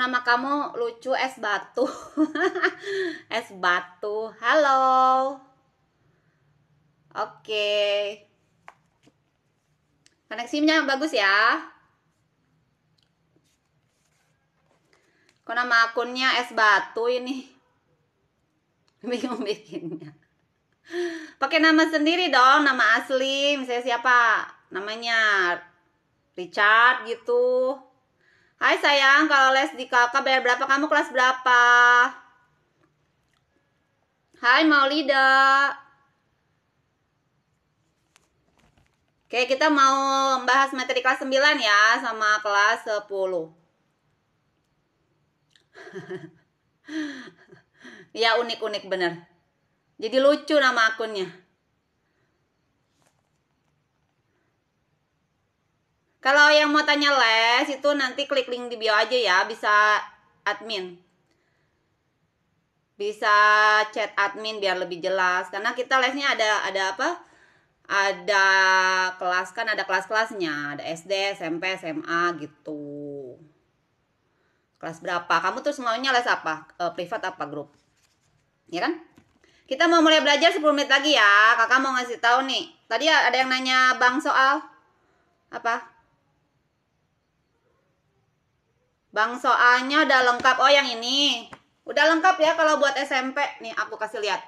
nama kamu lucu, es batu. Es batu. Halo. Oke. Koneksinya bagus ya. Kok nama akunnya es batu ini? Bingung bikinnya. Pakai nama sendiri dong, nama asli. Misalnya siapa? Namanya Richard gitu. Hai sayang, kalau les di kakak bayar berapa? Kamu kelas berapa? Hai Maulida. Oke, kita mau membahas materi kelas 9 ya, sama kelas 10. Ya, unik-unik bener. Jadi lucu nama akunnya. Kalau yang mau tanya les, itu nanti klik link di bio aja ya, bisa admin. Bisa chat admin biar lebih jelas. Karena kita lesnya ada apa? Ada kelas, kan ada kelas-kelasnya. Ada SD, SMP, SMA gitu. Kelas berapa? Kamu tuh maunya les apa? Privat apa grup? Ya kan? Kita mau mulai belajar 10 menit lagi ya. Kakak mau ngasih tahu nih. Tadi ada yang nanya Bang soal apa? Bang soalnya udah lengkap. Oh yang ini. Udah lengkap ya kalau buat SMP. Nih aku kasih lihat.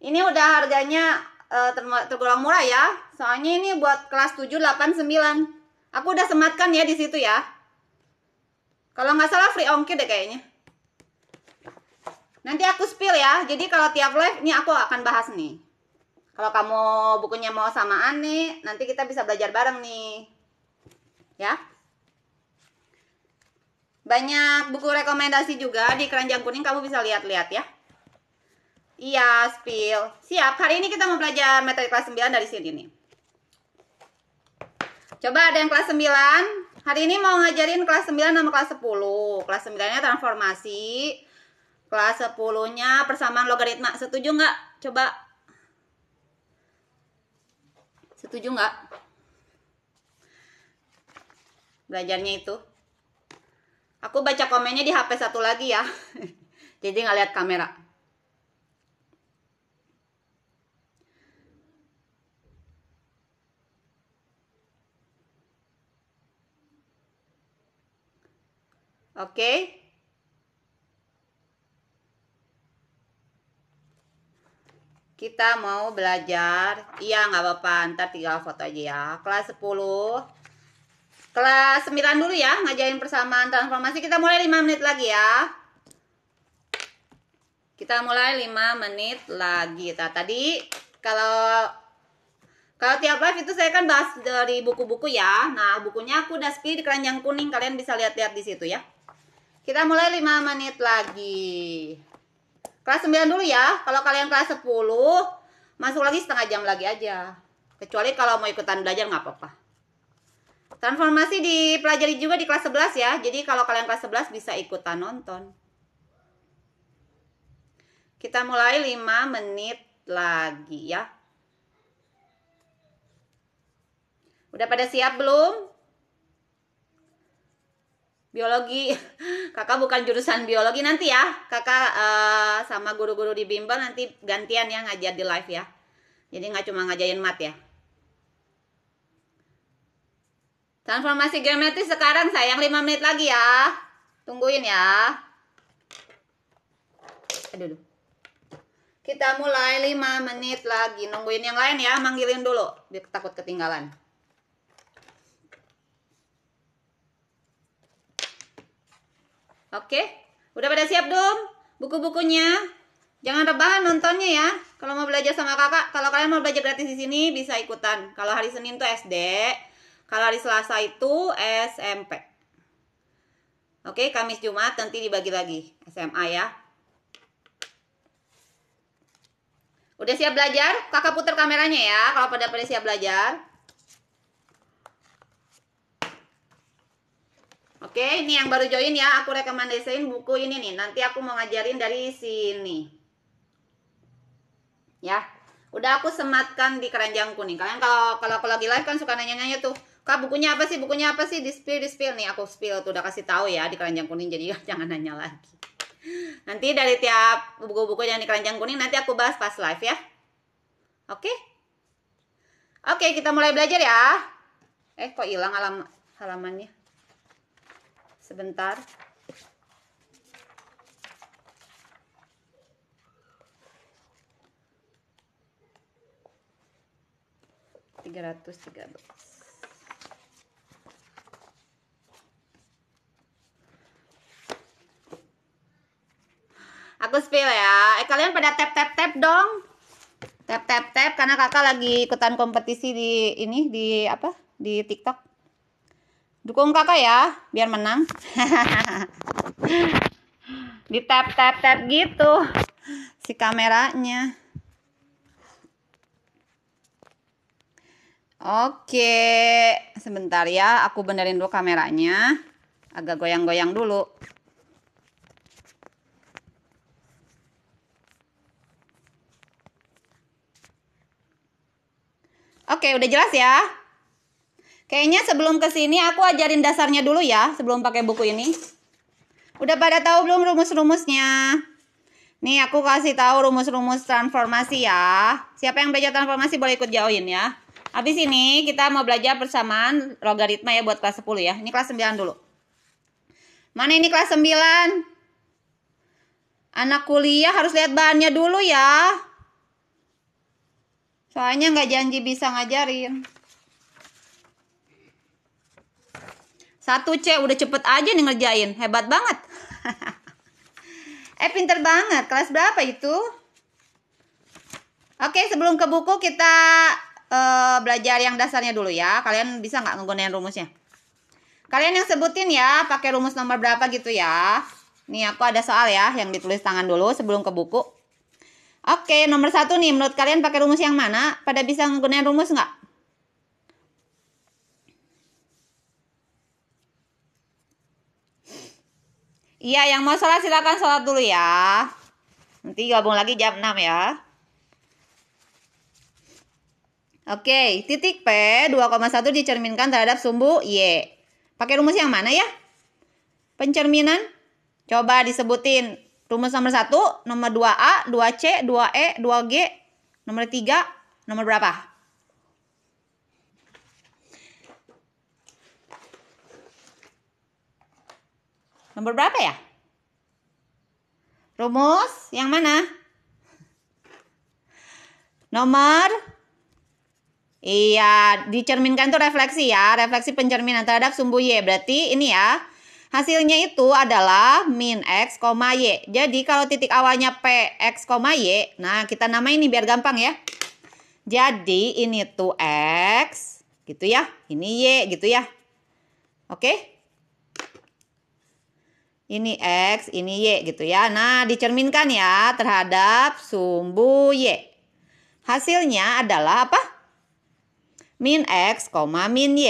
Ini udah harganya tergolong murah ya. Soalnya ini buat kelas 7, 8, 9. Aku udah sematkan ya di situ ya. Kalau nggak salah free ongkir deh kayaknya. Nanti aku spill ya. Jadi kalau tiap live ini aku akan bahas nih. Kalau kamu bukunya mau samaan nih, nanti kita bisa belajar bareng nih. Ya. Banyak buku rekomendasi juga di keranjang kuning, kamu bisa lihat-lihat ya. Iya, spill. Siap, hari ini kita mau belajar materi kelas 9 dari sini nih. Coba ada yang kelas 9. Hari ini mau ngajarin kelas 9 sama kelas 10. Kelas 9-nya transformasi. Kelas 10-nya persamaan logaritma. Setuju nggak? Coba. Setuju nggak? Belajarnya itu. Aku baca komennya di HP satu lagi ya. Jadi nggak lihat kamera. Oke. Kita mau belajar. Iya nggak apa-apa. Ntar tinggal foto aja ya. Kelas 10. Kelas 9 dulu ya. Ngajarin persamaan transformasi. Kita mulai 5 menit lagi ya. Kita mulai 5 menit lagi. Nah, tadi kalau tiap live itu saya kan bahas dari buku-buku ya. Nah, bukunya aku udah spill di keranjang kuning. Kalian bisa lihat-lihat di situ ya. Kita mulai 5 menit lagi. Kelas 9 dulu ya. Kalau kalian kelas 10, masuk lagi setengah jam lagi aja. Kecuali kalau mau ikutan belajar nggak apa-apa. Transformasi dipelajari juga di kelas 11 ya. Jadi kalau kalian kelas 11 bisa ikutan nonton. Kita mulai 5 menit lagi ya. Udah pada siap belum? Biologi. Kakak bukan jurusan biologi nanti ya. Kakak sama guru-guru di bimbel nanti gantian ya ngajar di live ya. Jadi nggak cuma ngajarin mat ya. Transformasi geometris sekarang sayang 5 menit lagi ya. Tungguin ya. Aduh. Kita mulai 5 menit lagi. Nungguin yang lain ya. Manggilin dulu. Biar takut ketinggalan. Oke. Udah pada siap dong? Buku-bukunya. Jangan rebahan nontonnya ya. Kalau mau belajar sama kakak. Kalau kalian mau belajar gratis di sini bisa ikutan. Kalau hari Senin tuh SD. Kalau hari Selasa itu SMP. Oke, Kamis Jumat nanti dibagi lagi SMA ya. Udah siap belajar? Kakak putar kameranya ya. Kalau pada siap belajar. Oke, ini yang baru join ya. Aku rekomendasiin buku ini nih. Nanti aku mau ngajarin dari sini. Ya. Udah aku sematkan di keranjang kuning. Kalian kalau lagi live kan suka nanya-nanya tuh. Kak, bukunya apa sih? Bukunya apa sih? Di spill nih. Aku spill tuh udah kasih tahu ya di keranjang kuning. Jadi jangan nanya lagi. Nanti dari tiap buku-buku yang di keranjang kuning nanti aku bahas pas live ya. Oke? Oke, kita mulai belajar ya. Kok hilang halamannya? Sebentar. Aku spill ya. Kalian pada tap dong. Tap karena kakak lagi ikutan kompetisi di ini di apa? Di TikTok. Dukung kakak ya biar menang. Di tap gitu si kameranya. Oke, sebentar ya, aku benerin dulu kameranya. Agak goyang-goyang dulu. Oke, udah jelas ya? Kayaknya sebelum kesini aku ajarin dasarnya dulu ya, sebelum pakai buku ini. Udah pada tahu belum rumus-rumusnya? Nih aku kasih tahu rumus-rumus transformasi ya. Siapa yang belajar transformasi boleh ikut join ya. Habis ini kita mau belajar persamaan logaritma ya buat kelas 10 ya. Ini kelas 9 dulu. Mana ini kelas 9? Anak kuliah harus lihat bahannya dulu ya. Soalnya nggak janji bisa ngajarin. 1C udah cepet aja nih ngerjain. Hebat banget. Pinter banget. Kelas berapa itu? Oke, sebelum ke buku kita belajar yang dasarnya dulu ya. Kalian bisa nggak menggunakan rumusnya? Kalian yang sebutin ya, pakai rumus nomor berapa gitu ya. Nih aku ada soal ya, yang ditulis tangan dulu sebelum ke buku. Oke, nomor 1 nih, menurut kalian pakai rumus yang mana? Pada bisa menggunakan rumus nggak? Iya, yang mau sholat silakan sholat dulu ya. Nanti gabung lagi jam 6 ya. Oke, titik P 2,1 dicerminkan terhadap sumbu Y. Pakai rumus yang mana ya? Pencerminan. Coba disebutin. Rumus nomor 1, nomor 2A, 2C, 2E, 2G, nomor 3, nomor berapa? Nomor berapa ya? Rumus yang mana? Nomor? Iya, dicerminkan tuh refleksi ya. Refleksi pencerminan terhadap sumbu Y. Berarti ini ya. Hasilnya itu adalah min X, Y. Jadi kalau titik awalnya P, X, Y. Nah, kita namain ini biar gampang ya. Jadi ini tuh X. Gitu ya. Ini Y gitu ya. Oke. Ini X, ini Y gitu ya. Nah, dicerminkan ya terhadap sumbu Y. Hasilnya adalah apa? Min X, min Y.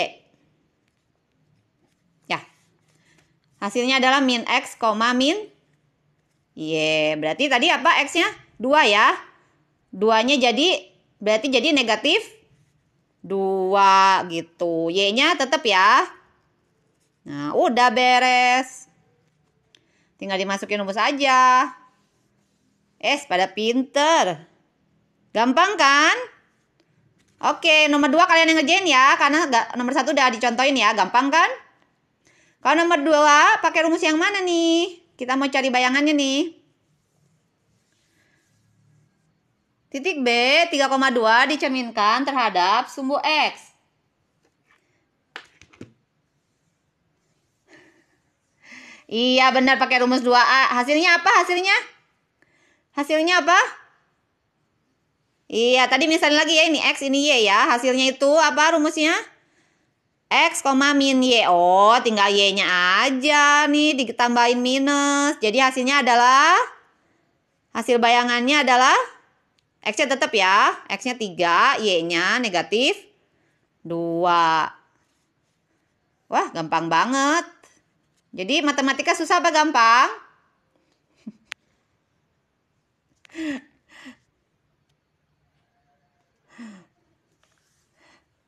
Ya. Hasilnya adalah min X, min Y. Berarti tadi apa X-nya? 2 ya. 2-nya berarti jadi negatif 2 gitu. Y-nya tetap ya. Nah, udah beres. Tinggal dimasukin rumus aja. Pada pinter. Gampang kan? Oke, nomor 2 kalian yang ngerjain ya. Karena nomor 1 udah dicontohin ya. Gampang kan? Kalau nomor 2 pakai rumus yang mana nih? Kita mau cari bayangannya nih. Titik B 3,2 dicerminkan terhadap sumbu X. Iya benar pakai rumus 2A. Hasilnya apa hasilnya? Hasilnya apa? Iya tadi misalnya lagi ya ini X ini Y ya. Hasilnya itu apa rumusnya? X, min Y. Oh tinggal Y-nya aja nih ditambahin minus. Jadi hasilnya adalah, hasil bayangannya adalah X-nya tetap ya. X-nya 3, Y-nya negatif 2. Wah gampang banget. Jadi matematika susah apa gampang?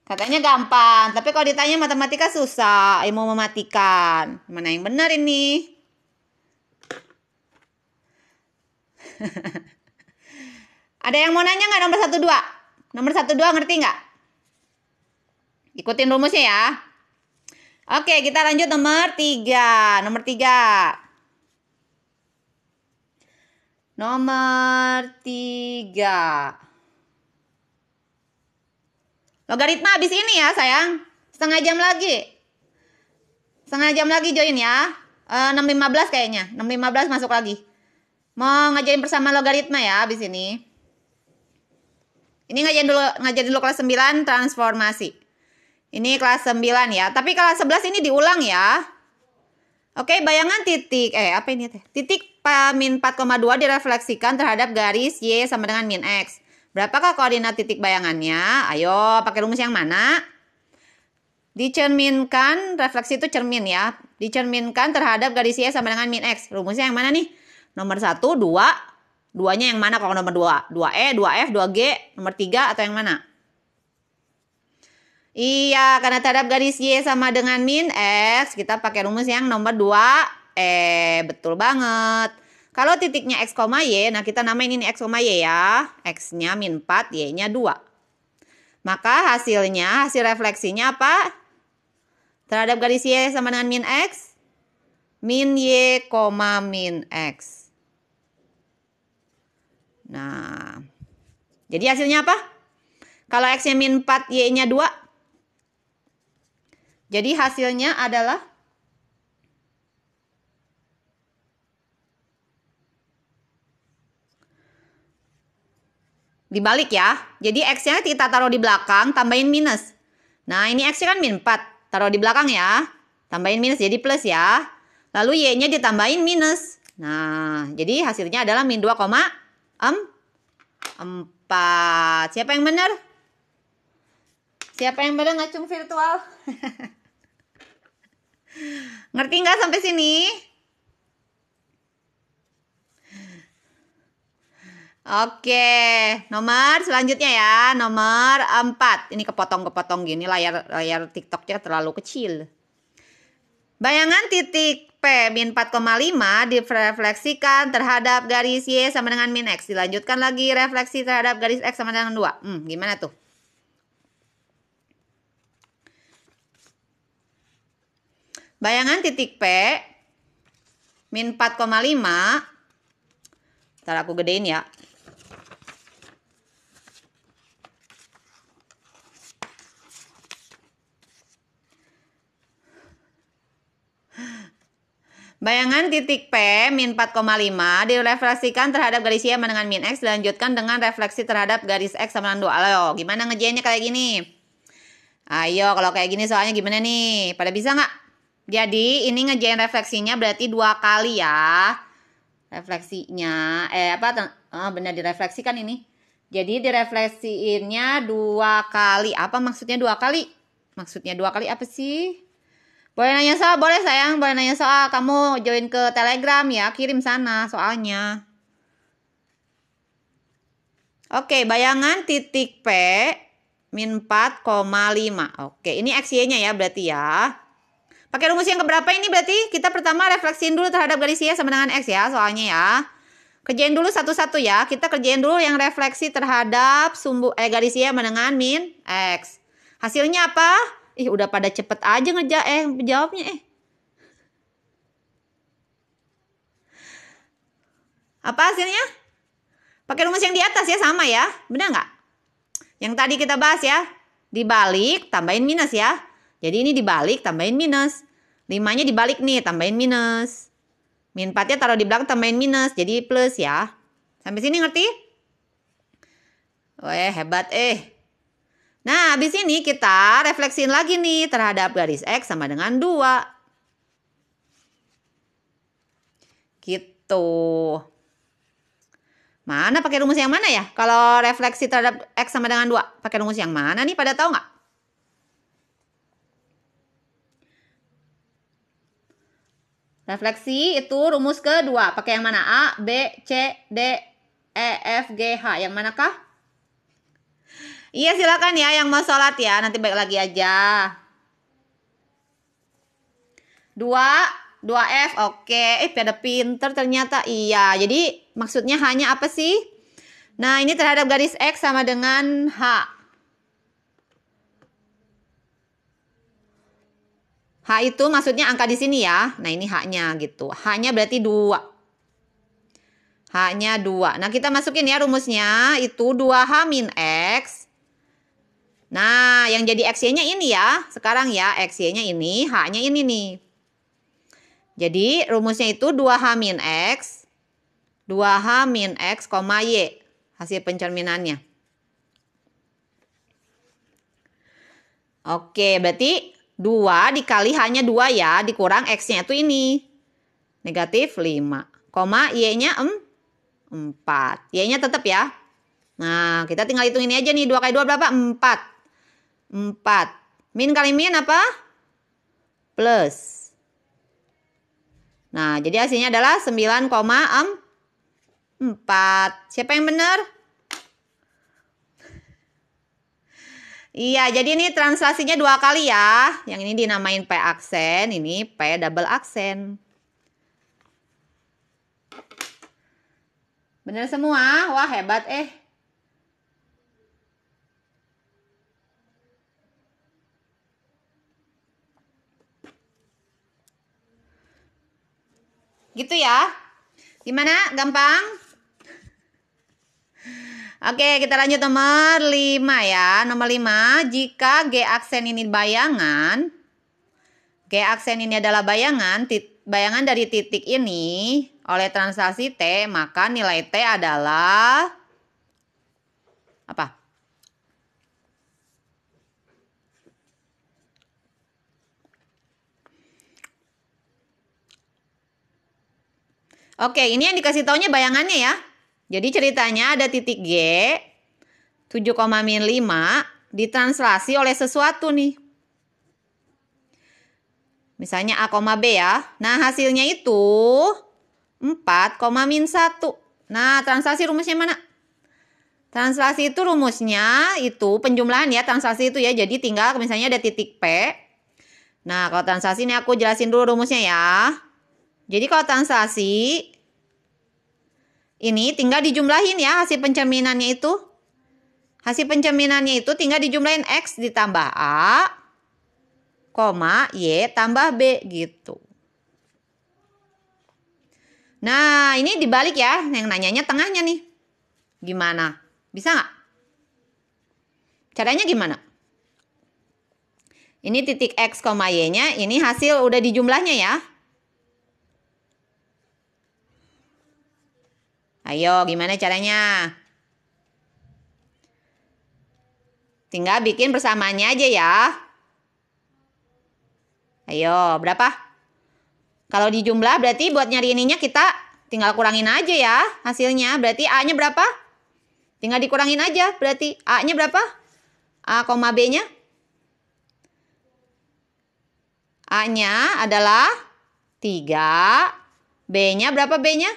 Katanya gampang, tapi kalau ditanya matematika susah. Mau mematikan. Mana yang benar ini? Ada yang mau nanya nggak nomor 1, 2? Nomor 1, 2 ngerti nggak? Ikutin rumusnya ya. Oke, kita lanjut nomor 3. Nomor 3. Nomor 3. Logaritma habis ini ya sayang. Setengah jam lagi. Setengah jam lagi join ya. 6.15 kayaknya. 6.15 masuk lagi. Mau ngajarin bersama logaritma ya habis ini. Ini ngajarin dulu kelas 9 transformasi. Ini kelas 9 ya. Tapi kelas 11 ini diulang ya. Oke, bayangan titik. Apa ini teh? Titik min 4,2 direfleksikan terhadap garis Y sama dengan min X. Berapakah koordinat titik bayangannya? Ayo, pakai rumus yang mana? Dicerminkan, refleksi itu cermin ya. Dicerminkan terhadap garis Y sama dengan min X. Rumusnya yang mana nih? Nomor 1, 2. 2-nya yang mana kalau nomor 2? 2E, 2F, 2G, nomor 3 atau yang mana? Iya, karena terhadap garis Y sama dengan min X, kita pakai rumus yang nomor 2E. Betul banget. Kalau titiknya X, Y, nah kita namain ini X, Y ya. X-nya min 4, Y-nya 2. Maka hasil refleksinya apa? Terhadap garis Y sama dengan min X, min Y, min X. Nah, jadi hasilnya apa? Kalau X-nya min 4, Y-nya 2. Jadi hasilnya adalah dibalik ya. Jadi X-nya kita taruh di belakang, tambahin minus. Nah, ini X-nya kan min 4. Taruh di belakang ya. Tambahin minus jadi plus ya. Lalu Y-nya ditambahin minus. Nah, jadi hasilnya adalah min 2,4. Siapa yang benar? Siapa yang benar ngacung virtual? Ngerti nggak sampai sini? Oke, nomor selanjutnya ya, nomor 4. Ini kepotong-kepotong gini, layar TikToknya terlalu kecil. Bayangan titik P min 4,5 direfleksikan terhadap garis Y sama dengan min X. Dilanjutkan lagi refleksi terhadap garis X sama dengan 2. Gimana tuh? Bayangan titik P min 4,5. Ntar aku gedein ya. Bayangan titik P min 4,5 direfleksikan terhadap garis Y sama dengan min X. Dilanjutkan dengan refleksi terhadap garis X sama dengan 2. Ayo, gimana ngerjainnya kayak gini? Ayo, kalau kayak gini soalnya gimana nih? Pada bisa nggak? Jadi, ini ngerjain refleksinya berarti 2 kali ya. Refleksinya, benar direfleksikan ini. Jadi, direfleksiinnya 2 kali. Apa maksudnya 2 kali? Maksudnya 2 kali apa sih? Boleh nanya soal, boleh sayang, boleh nanya soal. Kamu join ke Telegram ya, kirim sana soalnya. Oke, bayangan titik P min 4,5. Oke, ini XY-nya ya berarti ya. Pakai rumus yang keberapa ini berarti? Kita pertama refleksiin dulu terhadap garis Y sama dengan X ya soalnya ya. Kerjain dulu satu-satu ya. Kita kerjain dulu yang refleksi terhadap garis Y sama dengan min X. Hasilnya apa? Udah pada cepet aja jawabnya. Apa hasilnya? Pakai rumus yang di atas ya, sama ya. Benar nggak? Yang tadi kita bahas ya. Dibalik, tambahin minus ya. Jadi ini dibalik, tambahin minus. 5-nya dibalik nih, tambahin minus. Min 4-nya taruh di belakang, tambahin minus. Jadi plus ya. Sampai sini ngerti? Hebat Nah, habis ini kita refleksiin lagi nih terhadap garis X sama dengan 2. Gitu. Mana pakai rumus yang mana ya? Kalau refleksi terhadap X sama dengan 2. Pakai rumus yang mana nih? Pada tahu nggak? Refleksi itu rumus kedua. Pakai yang mana? A, B, C, D, E, F, G, H. Yang manakah? Iya silakan ya yang mau sholat ya, nanti balik lagi aja. 2F, oke. Pada pinter ternyata. Iya, jadi maksudnya hanya apa sih? Nah, ini terhadap garis X sama dengan H. H itu maksudnya angka di sini ya. Nah, ini H-nya gitu. H-nya berarti 2. H-nya 2. Nah, kita masukin ya rumusnya. Itu 2H min X. Nah, yang jadi XY-nya ini ya. Sekarang ya, XY-nya ini, H-nya ini nih. Jadi, rumusnya itu 2H min X. 2H min X, Y. Hasil pencerminannya. Oke, berarti 2 dikali hanya 2 ya. Dikurang X-nya itu ini. Negatif 5. Y-nya 4. Y-nya tetap ya. Nah, kita tinggal hitung ini aja nih. 2 kali 2 berapa? 4. 4. Min kali min apa? Plus. Nah, jadi hasilnya adalah 9,4. Siapa yang benar? Iya, jadi ini translasinya 2 kali ya. Yang ini dinamain P aksen, ini P double aksen. Benar semua? Wah, hebat Gitu ya. Gimana? Gampang? Oke, kita lanjut nomor 5 ya. Nomor 5, jika G aksen ini bayangan, G aksen ini adalah bayangan dari titik ini oleh translasi T, maka nilai T adalah apa? Oke, ini yang dikasih taunya bayangannya ya. Jadi ceritanya ada titik G 7,5 ditranslasi oleh sesuatu nih. Misalnya A, B ya. Nah, hasilnya itu 4,-1. Nah, translasi rumusnya mana? Translasi itu rumusnya itu penjumlahan ya, translasi itu ya. Jadi tinggal misalnya ada titik P. Nah, kalau translasi ini aku jelasin dulu rumusnya ya. Jadi kalau translasi ini tinggal dijumlahin ya hasil pencerminannya itu. Hasil pencerminannya itu tinggal dijumlahin X ditambah A, Y tambah B gitu. Nah, ini dibalik ya. Yang nanyanya tengahnya nih. Gimana? Bisa nggak? Caranya gimana? Ini titik X, Y-nya. Ini hasil udah dijumlahnya ya. Ayo, gimana caranya? Tinggal bikin persamaannya aja ya. Ayo, berapa? Kalau dijumlah berarti buat nyari ininya kita tinggal kurangin aja ya hasilnya. Berarti A-nya berapa? Tinggal dikurangin aja. Berarti A-nya berapa? A, B-nya? A-nya adalah 3. B-nya berapa B-nya?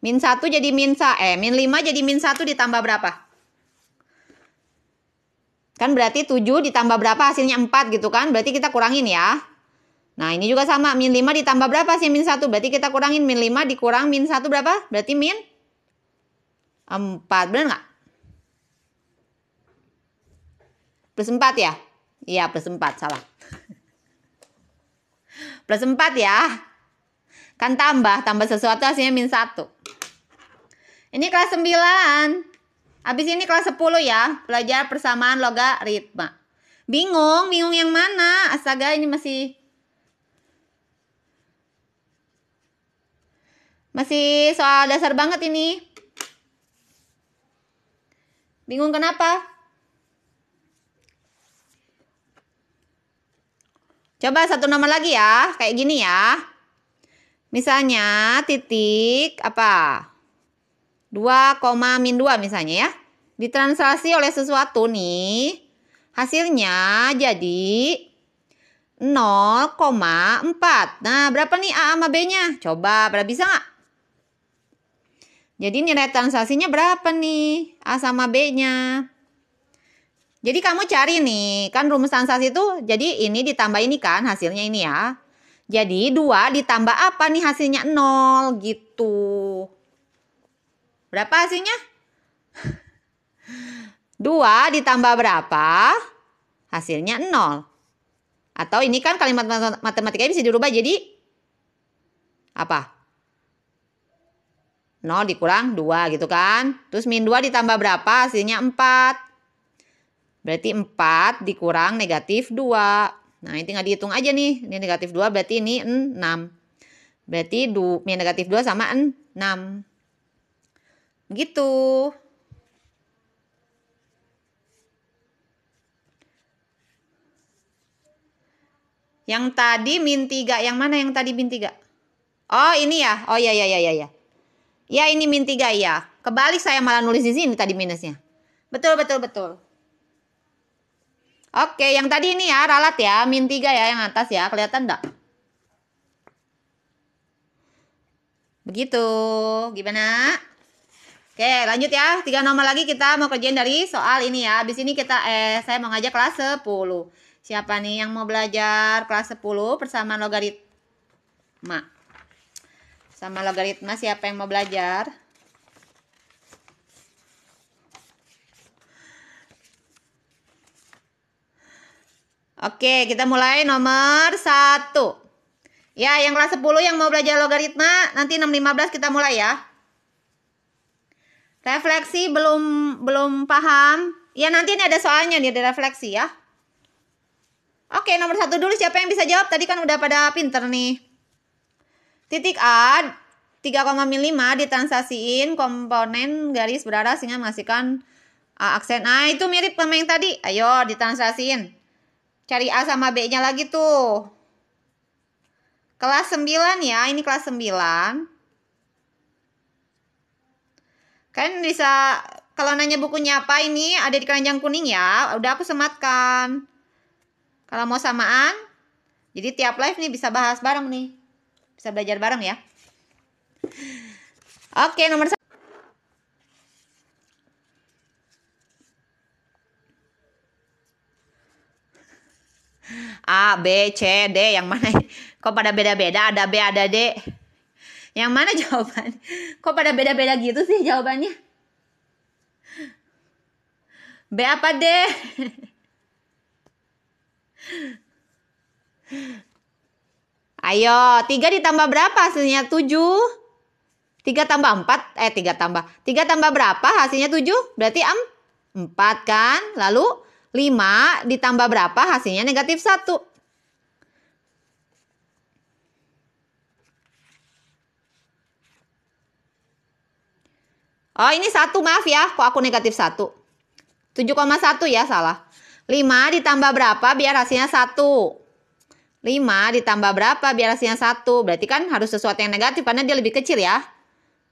Min 1 jadi min 5 jadi min 1 ditambah berapa? Kan berarti 7 ditambah berapa hasilnya 4 gitu kan? Berarti kita kurangin ya. Nah ini juga sama. Min 5 ditambah berapa hasilnya min 1? Berarti kita kurangin min 5 dikurang min 1 berapa? Berarti min 4. Bener nggak? Plus 4 ya? Iya plus 4. Salah. Plus 4 ya. Kan tambah sesuatu hasilnya min 1. Ini kelas 9. Habis ini kelas 10 ya. Belajar persamaan logaritma. Bingung yang mana? Astaga ini masih soal dasar banget ini. Bingung kenapa? Coba satu nomor lagi ya. Kayak gini ya. Misalnya titik apa? 2, min 2 misalnya ya. Ditranslasi oleh sesuatu nih. Hasilnya jadi 0,4. Nah, berapa nih A sama B-nya? Coba, berapa bisa nggak? Jadi nilai transaksinya berapa nih? A sama B-nya. Jadi kamu cari nih, kan rumus transaksi itu, jadi ini ditambah ini kan, hasilnya ini ya. Jadi 2 ditambah apa nih hasilnya? 0 gitu. Berapa hasilnya? 2 ditambah berapa? Hasilnya 0. Atau ini kan kalimat matematikanya bisa dirubah jadi apa? 0 dikurang 2 gitu kan. Terus min 2 ditambah berapa? Hasilnya 4. Berarti 4 dikurang negatif 2. Nah, ini tinggal dihitung aja nih. Ini negatif 2 berarti ini 6. Berarti min negatif 2 sama 6. Gitu. Yang tadi min 3. Yang mana yang tadi min 3? Oh, ini ya. Oh, ya. Ya, ini min 3 ya. Kebalik saya malah nulis di sini tadi minusnya. Betul. Oke, yang tadi ini ya, ralat ya, min 3 ya, yang atas ya, kelihatan enggak? Begitu, gimana? Oke, lanjut ya, 3 nomor lagi kita mau kerjain dari soal ini ya. Habis ini saya mau ngajak kelas 10. Siapa nih yang mau belajar kelas 10 persamaan logaritma? Sama logaritma siapa yang mau belajar? Oke, kita mulai nomor 1. Ya, yang kelas 10 yang mau belajar logaritma, nanti 6.15 kita mulai ya. Refleksi belum paham. Ya, nanti ini ada soalnya nih, ada refleksi ya. Oke, nomor 1 dulu siapa yang bisa jawab? Tadi kan udah pada pinter nih. Titik A, 3,5 ditransaksiin komponen garis berarah sehingga menghasilkan aksen. Nah, itu mirip sama yang tadi. Ayo, ditransaksiin. Cari A sama B-nya lagi tuh. Kelas 9 ya, ini kelas 9. Kan bisa, kalau nanya bukunya apa ini, ada di keranjang kuning ya. Udah aku sematkan. Kalau mau samaan, jadi tiap live nih bisa bahas bareng nih. Bisa belajar bareng ya. Oke, nomor 1. A, B, C, D, yang mana? Kok pada beda-beda? Ada B, ada D. Yang mana jawabannya? Kok pada beda-beda gitu sih jawabannya? B apa D? Ayo, 3 ditambah berapa hasilnya? 7. 3 tambah 4, 3 tambah berapa hasilnya 7? Berarti 4 kan? Lalu 5 ditambah berapa hasilnya negatif 1? Oh, ini 1, maaf ya. Kok aku negatif 1? 7,1 ya, salah. 5 ditambah berapa biar hasilnya 1? 5 ditambah berapa biar hasilnya 1? Berarti kan harus sesuatu yang negatif karena dia lebih kecil ya.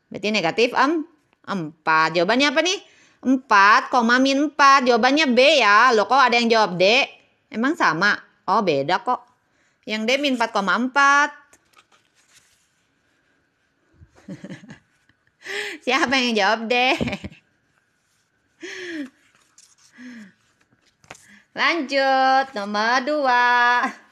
Berarti negatif 4. Jawabannya apa nih? 4, min 4. Jawabannya B ya. Loh, kok ada yang jawab D? Emang sama? Oh, beda kok. Yang D min 4,4. Siapa yang jawab D? Lanjut, nomor 2.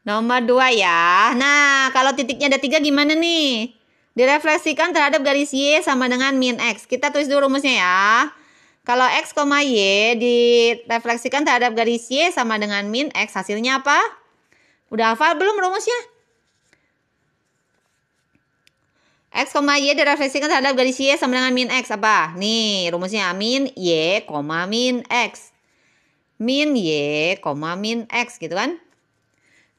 Nomor 2 ya. Nah, kalau titiknya ada 3 gimana nih? Direfleksikan terhadap garis Y sama dengan min X. Kita tulis dulu rumusnya ya. Kalau X, Y direfleksikan terhadap garis Y sama dengan min X. Hasilnya apa? Udah hafal belum rumusnya? X, Y direfleksikan terhadap garis Y sama dengan min X. Apa? Nih rumusnya min Y, min X. Min Y, min X gitu kan?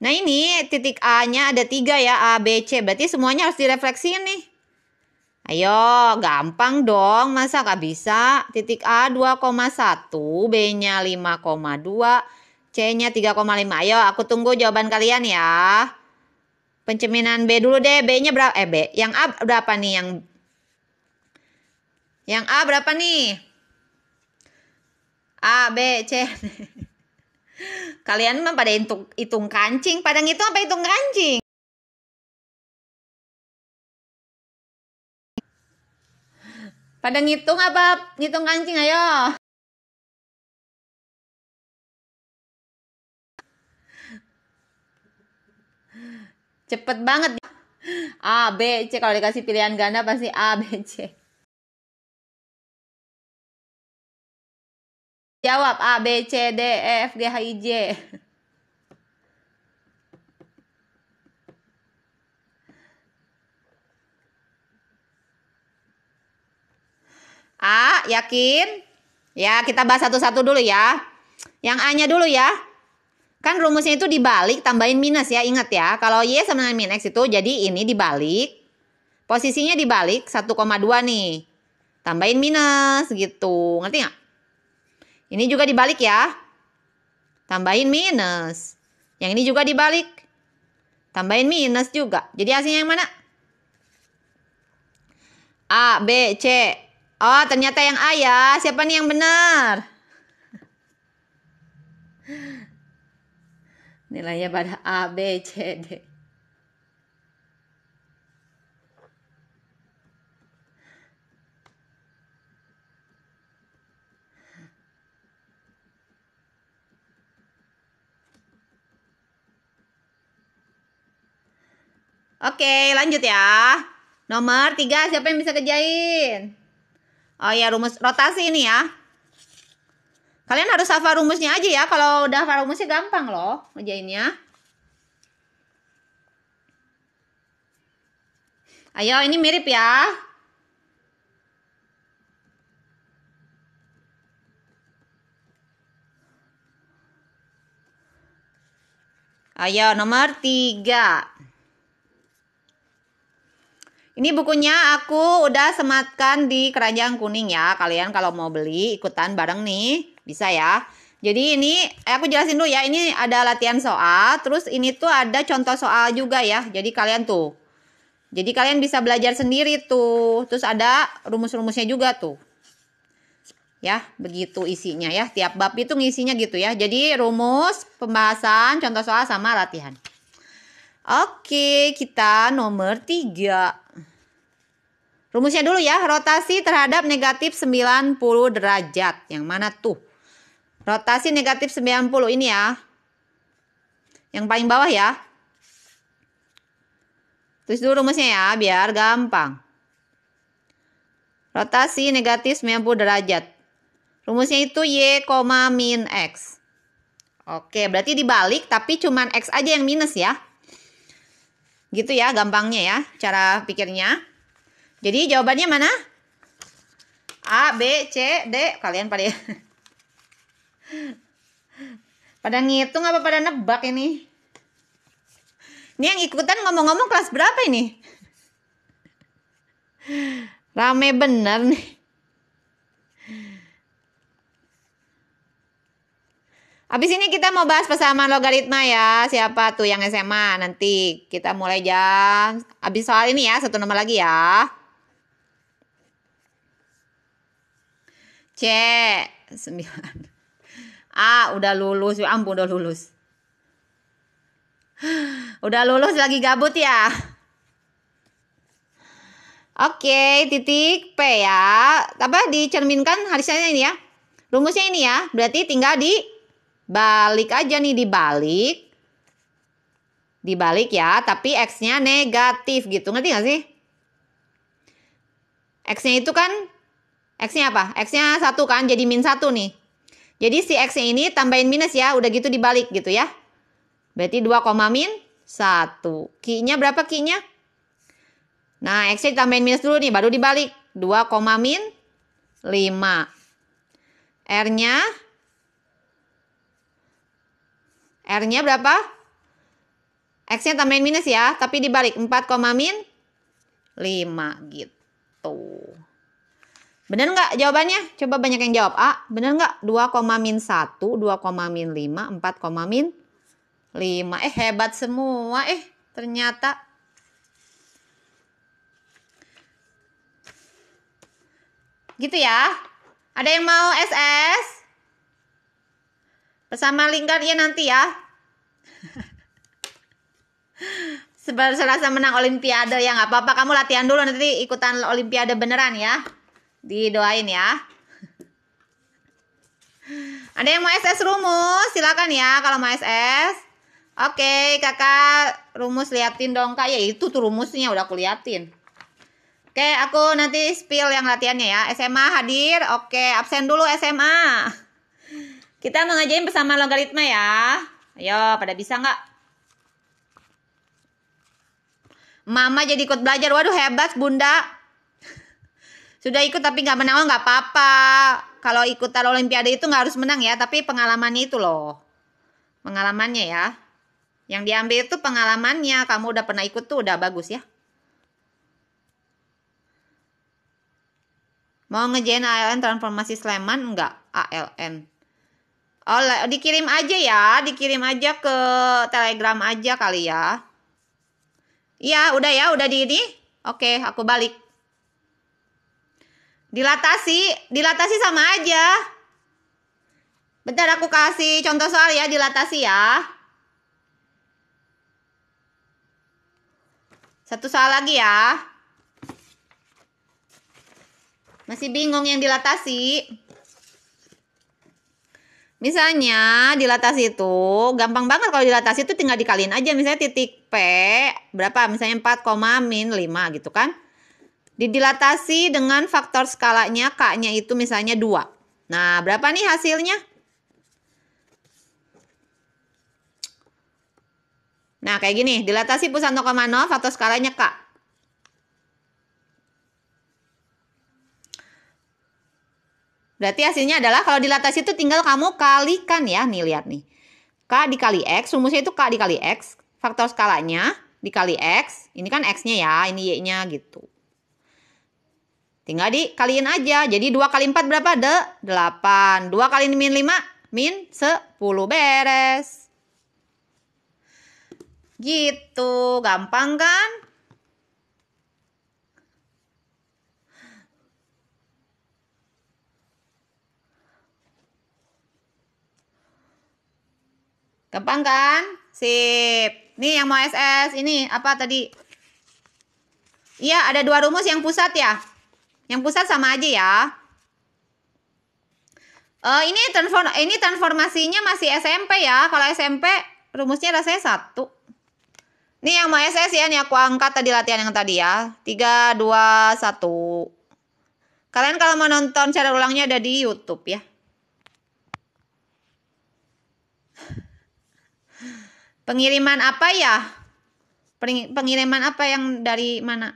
Nah ini titik A-nya ada 3 ya, A, B, C. Berarti semuanya harus direfleksiin nih. Ayo, gampang dong. Masa gak bisa? Titik A 2,1, B-nya 5,2, C-nya 3,5. Ayo, aku tunggu jawaban kalian ya. Pencerminan B dulu deh. B-nya berapa? B. Yang A berapa nih? Yang A berapa nih? A, B, C. Kalian mah pada hitung kancing. Pada ngitung apa hitung kancing? Pada ngitung apa ngitung kancing? Ayo. Cepet banget. A, B, C. Kalau dikasih pilihan ganda pasti A, B, C. Jawab A, B, C, D, E, F, G, H, I, J. A, yakin? Ya, kita bahas satu-satu dulu ya. Yang A-nya dulu ya. Kan rumusnya itu dibalik, tambahin minus ya. Ingat ya, kalau Y sama dengan min X itu, jadi ini dibalik. Posisinya dibalik 1,2 nih. Tambahin minus gitu. Ngerti nggak? Ini juga dibalik ya. Tambahin minus. Yang ini juga dibalik. Tambahin minus juga. Jadi hasilnya yang mana? A, B, C. Oh, ternyata yang A ya. Siapa nih yang benar? Nilainya pada A, B, C, D. Oke, lanjut ya. Nomor 3, siapa yang bisa kerjain? Oh ya, rumus rotasi ini ya. Kalian harus hafal rumusnya aja ya. Kalau udah hafal rumusnya gampang loh ngerjainnya. Ayo, ini mirip ya. Ayo, nomor 3. Ini bukunya aku udah sematkan di keranjang kuning ya. Kalian kalau mau beli ikutan bareng nih, bisa ya. Jadi ini aku jelasin dulu ya. Ini ada latihan soal, terus ini tuh ada contoh soal juga ya. Jadi kalian tuh. Jadi kalian bisa belajar sendiri tuh. Terus ada rumus-rumusnya juga tuh. Ya, begitu isinya ya. Tiap bab itu ngisinya gitu ya. Jadi rumus, pembahasan, contoh soal sama latihan. Oke, kita nomor 3. Rumusnya dulu ya, rotasi terhadap negatif 90 derajat. Yang mana tuh? Rotasi negatif 90 ini ya. Yang paling bawah ya. Tulis dulu rumusnya ya, biar gampang. Rotasi negatif 90 derajat. Rumusnya itu Y, min X. Oke, berarti dibalik tapi cuman X aja yang minus ya. Gitu ya, gampangnya ya, cara pikirnya. Jadi jawabannya mana? A, B, C, D. Kalian pada ngitung apa pada nebak ini? Ini yang ikutan ngomong-ngomong kelas berapa ini? Rame bener nih. Habis ini kita mau bahas persamaan logaritma ya. Siapa tuh yang SMA? Nanti kita mulai jam. Habis soal ini ya, satu nomor lagi ya. C 9. A udah lulus, ya ampun udah lulus. Udah lulus lagi gabut ya. Oke, titik P ya. Apa dicerminkan hasilnya ini ya? Rumusnya ini ya. Berarti tinggal dibalik aja nih, dibalik. Dibalik ya, tapi X-nya negatif gitu. Ngerti gak sih? X-nya itu kan X-nya apa? X-nya 1 kan, jadi min 1 nih. Jadi si X-nya ini tambahin minus ya, udah gitu dibalik gitu ya. Berarti 2, min 1. Q-nya berapa Q-nya? Nah, X-nya ditambahin minus dulu nih, baru dibalik. 2, min 5. R-nya berapa? X-nya tambahin minus ya, tapi dibalik. 4, min 5 gitu. Bener nggak jawabannya? Coba banyak yang jawab. A, bener nggak? 2, min 1, 2, min 5, 4, min 5. Hebat semua. Ternyata. Gitu ya. Ada yang mau SS? Bersama lingkar ya nanti ya. Selasa menang olimpiade ya, nggak apa-apa, kamu latihan dulu nanti ikutan olimpiade beneran ya. Didoain ya. Ada yang mau SS rumus? Silakan ya kalau mau SS. Oke, kakak rumus liatin dong kak. Ya itu tuh rumusnya udah aku liatin. Oke, aku nanti spill yang latihannya ya. SMA hadir. Oke, absen dulu SMA. Kita mau ngajain bersama logaritma ya. Ayo, pada bisa nggak? Mama jadi ikut belajar. Waduh, hebat bunda. Sudah ikut tapi nggak menang, nggak apa-apa. Kalau ikutan olimpiade itu nggak harus menang ya, tapi pengalamannya itu loh. Pengalamannya ya. Yang diambil itu pengalamannya. Kamu udah pernah ikut tuh udah bagus ya. Mau ngejain ALN transformasi Sleman? Enggak, ALN. Oh, dikirim aja ya. Dikirim aja ke Telegram aja kali ya. Iya, udah ya, udah di ini. Oke, aku balik. Dilatasi sama aja. Bentar aku kasih contoh soal ya, dilatasi ya. Satu soal lagi ya. Masih bingung yang dilatasi? Misalnya dilatasi itu gampang banget, kalau dilatasi itu tinggal dikaliin aja, misalnya titik P berapa, misalnya 4, min 5 gitu kan. Dilatasi dengan faktor skalanya K-nya itu misalnya 2. Nah, berapa nih hasilnya? Nah, kayak gini, dilatasi pusat 0,0 faktor skalanya K. Berarti hasilnya adalah kalau dilatasi itu tinggal kamu kalikan ya. Nih lihat nih. K dikali X, rumusnya itu K dikali X. Faktor skalanya dikali X. Ini kan X-nya ya, ini Y-nya gitu. Tinggal dikaliin aja. Jadi 2 kali 4 berapa? 8. 2 kali min 5? Min 10. Beres. Gitu. Gampang kan? Gampang kan? Sip. Nih yang mau SS. Ini apa tadi? Iya, ada 2 rumus yang pusat ya. Yang pusat sama aja ya. Ini transformasinya masih SMP ya. Kalau SMP rumusnya rasanya 1. Nih yang mau SS ya. Nih aku angkat tadi latihan yang tadi ya. 3, 2, 1. Kalian kalau mau nonton cara ulangnya ada di YouTube ya. Pengiriman apa ya? Pengiriman apa yang dari mana?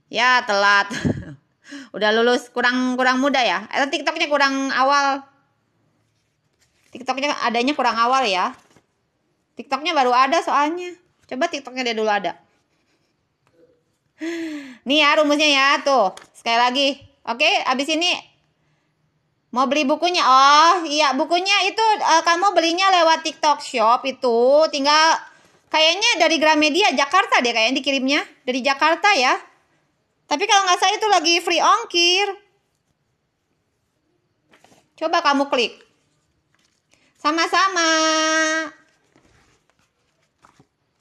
Ya, telat. Udah lulus, kurang muda ya. TikToknya kurang awal. TikToknya adanya kurang awal ya. TikToknya baru ada soalnya. Coba TikToknya dia dulu ada. Nih ya rumusnya ya, tuh. Sekali lagi. Oke, abis ini mau beli bukunya. Oh iya, bukunya itu kamu belinya lewat TikTok Shop itu. Tinggal kayaknya dari Gramedia Jakarta deh kayaknya dikirimnya. Dari Jakarta ya. Tapi kalau nggak salah itu lagi free ongkir. Coba kamu klik. Sama-sama.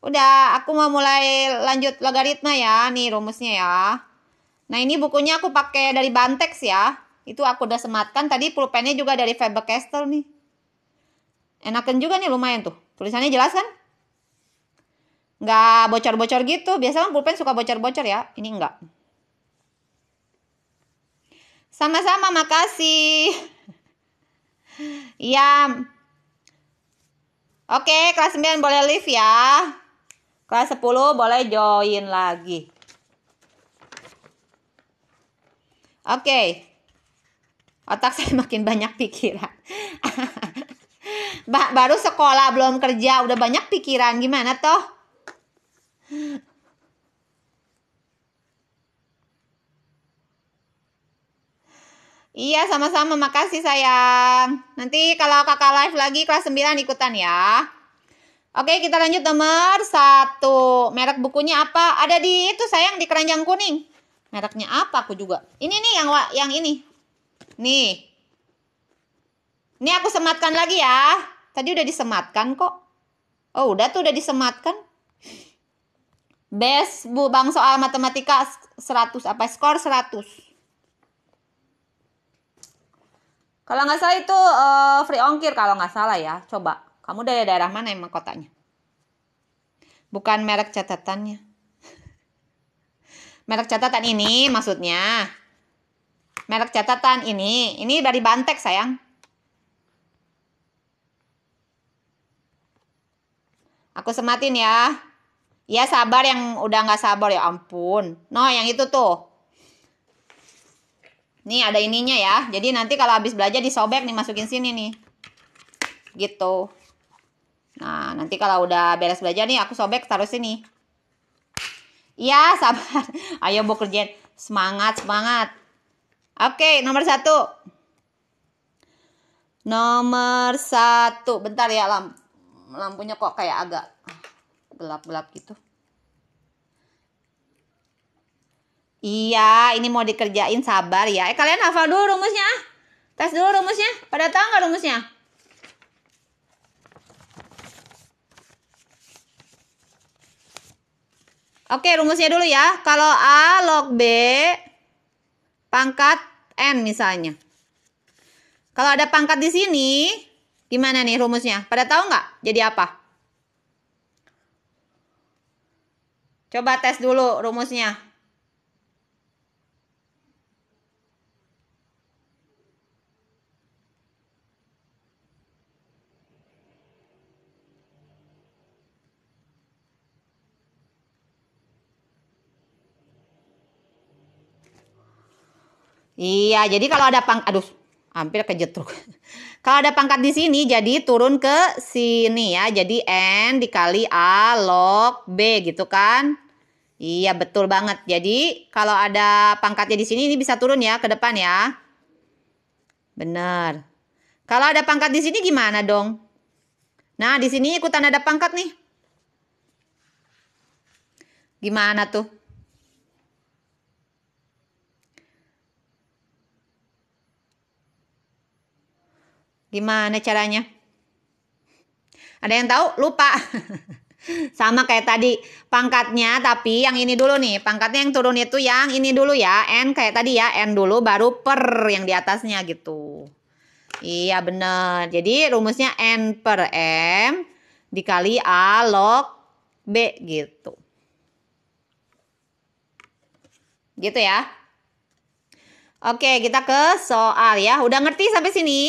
Udah, aku mau mulai lanjut logaritma ya. Nih rumusnya ya. Nah ini bukunya aku pakai dari Bantex ya. Itu aku udah sematkan. Tadi pulpennya juga dari Faber-Castell nih. Enakan juga nih, lumayan tuh. Tulisannya jelas kan? Nggak bocor-bocor gitu. Biasanya pulpen suka bocor-bocor ya. Ini enggak. Sama-sama, makasih. Iya. Oke, kelas 9 boleh leave ya. Kelas 10 boleh join lagi. Oke. Otak saya makin banyak pikiran. Baru sekolah belum kerja udah banyak pikiran, gimana toh? Iya, sama-sama, makasih sayang. Nanti kalau kakak live lagi kelas 9 ikutan ya. Oke, kita lanjut nomor 1. Merek bukunya apa? Ada di itu sayang, di keranjang kuning. Mereknya apa aku juga? Ini nih yang ini. Nih Ini aku sematkan lagi ya. Tadi udah disematkan kok. Oh, udah tuh udah disematkan. Best Bu Bang soal matematika 100 apa skor 100. Kalau nggak salah itu free ongkir kalau nggak salah ya. Coba, kamu dari daerah mana emang kotanya? Bukan merek catatannya. Merek catatan ini maksudnya. Merek catatan ini dari Bantek sayang. Aku sematin ya. Ya sabar yang udah nggak sabar ya ampun. No yang itu tuh. Nih ada ininya ya. Jadi nanti kalau habis belajar disobek nih masukin sini nih. Gitu. Nah nanti kalau udah beres belajar nih aku sobek taruh sini. Iya sabar. Ayo Bu kerjain. Semangat semangat. Oke nomor 1. Nomor 1. Bentar ya lampunya kok kayak agak gelap-gelap gitu. Iya, ini mau dikerjain sabar ya. Kalian hafal dulu rumusnya. Tes dulu rumusnya. Pada tahu nggak rumusnya? Oke, rumusnya dulu ya. Kalau A log B pangkat N misalnya. Kalau ada pangkat di sini, gimana nih rumusnya? Pada tahu nggak? Jadi apa? Coba tes dulu rumusnya. Iya, jadi kalau ada aduh, hampir kejetruk. Kalau ada pangkat di sini, jadi turun ke sini ya. Jadi N dikali A log B gitu kan. Iya, betul banget. Jadi kalau ada pangkatnya di sini, ini bisa turun ya ke depan ya. Benar. Kalau ada pangkat di sini gimana dong? Nah, di sini ikutan ada pangkat nih. Gimana tuh? Gimana caranya? Ada yang tahu? Lupa. Sama kayak tadi pangkatnya, tapi yang ini dulu nih. Pangkatnya yang turun itu yang ini dulu ya. N kayak tadi ya. N dulu baru per yang di atasnya gitu. Iya bener. Jadi rumusnya N per M dikali A log B gitu. Gitu ya. Oke kita ke soal ya. Udah ngerti sampai sini?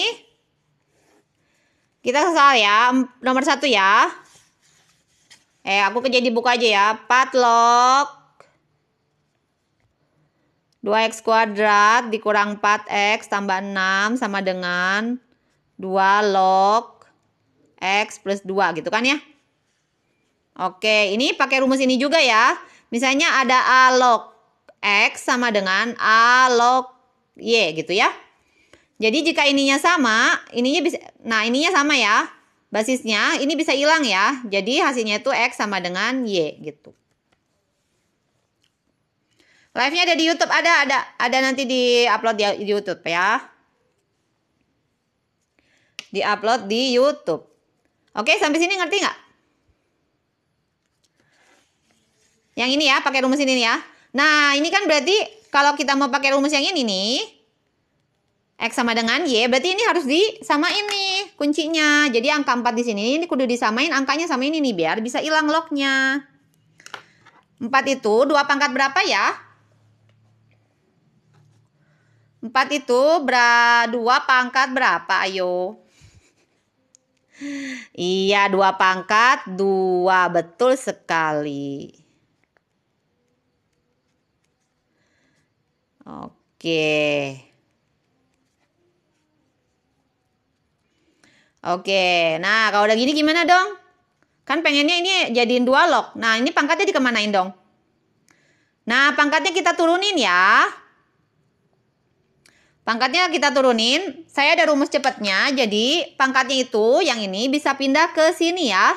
Kita ke soal ya. Nomor 1 ya. Aku kerja di buku aja ya. 4 log 2x kuadrat dikurang 4x tambah 6 sama dengan 2 log x plus 2 gitu kan ya. Oke, ini pakai rumus ini juga ya. Misalnya ada A log x sama dengan A log y gitu ya. Jadi jika ininya sama, ininya bisa, nah ininya sama ya. Basisnya ini bisa hilang ya. Jadi hasilnya itu x sama dengan y gitu. Live-nya ada di YouTube, ada nanti di-upload di YouTube ya. Di-upload di YouTube. Oke, sampai sini ngerti nggak? Yang ini ya, pakai rumus ini ya. Nah, ini kan berarti kalau kita mau pakai rumus yang ini nih, X sama dengan Y, berarti ini harus disamain nih kuncinya. Jadi angka 4 di sini, ini kudu disamain angkanya sama ini nih, biar bisa hilang lognya. 4 itu 2 pangkat berapa ya? 4 itu 2 pangkat berapa? Ayo. Iya, 2 pangkat 2. Betul sekali. Oke. Nah, kalau udah gini gimana dong? Kan pengennya ini jadiin 2 log. Nah, ini pangkatnya dikemanain dong? Nah, pangkatnya kita turunin ya. Pangkatnya kita turunin. Saya ada rumus cepatnya. Jadi, pangkatnya itu yang ini bisa pindah ke sini ya.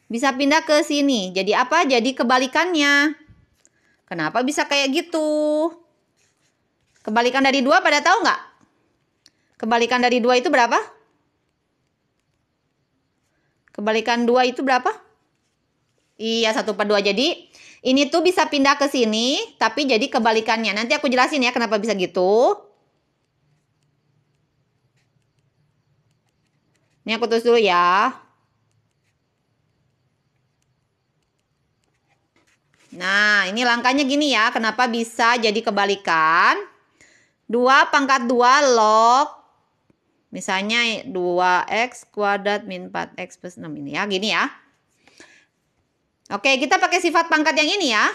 Bisa pindah ke sini. Jadi apa? Jadi kebalikannya. Kenapa bisa kayak gitu? Kebalikan dari 2 pada tahu nggak? Kebalikan dari 2 itu berapa? Kebalikan 2 itu berapa? Iya, 1/2. Jadi ini tuh bisa pindah ke sini, tapi jadi kebalikannya. Nanti aku jelasin ya kenapa bisa gitu. Ini aku tulis dulu ya. Nah, ini langkahnya gini ya. Kenapa bisa jadi kebalikan? 2/2 log. Misalnya 2x kuadrat min 4x plus 6 ini ya. Gini ya. Oke, kita pakai sifat pangkat yang ini ya.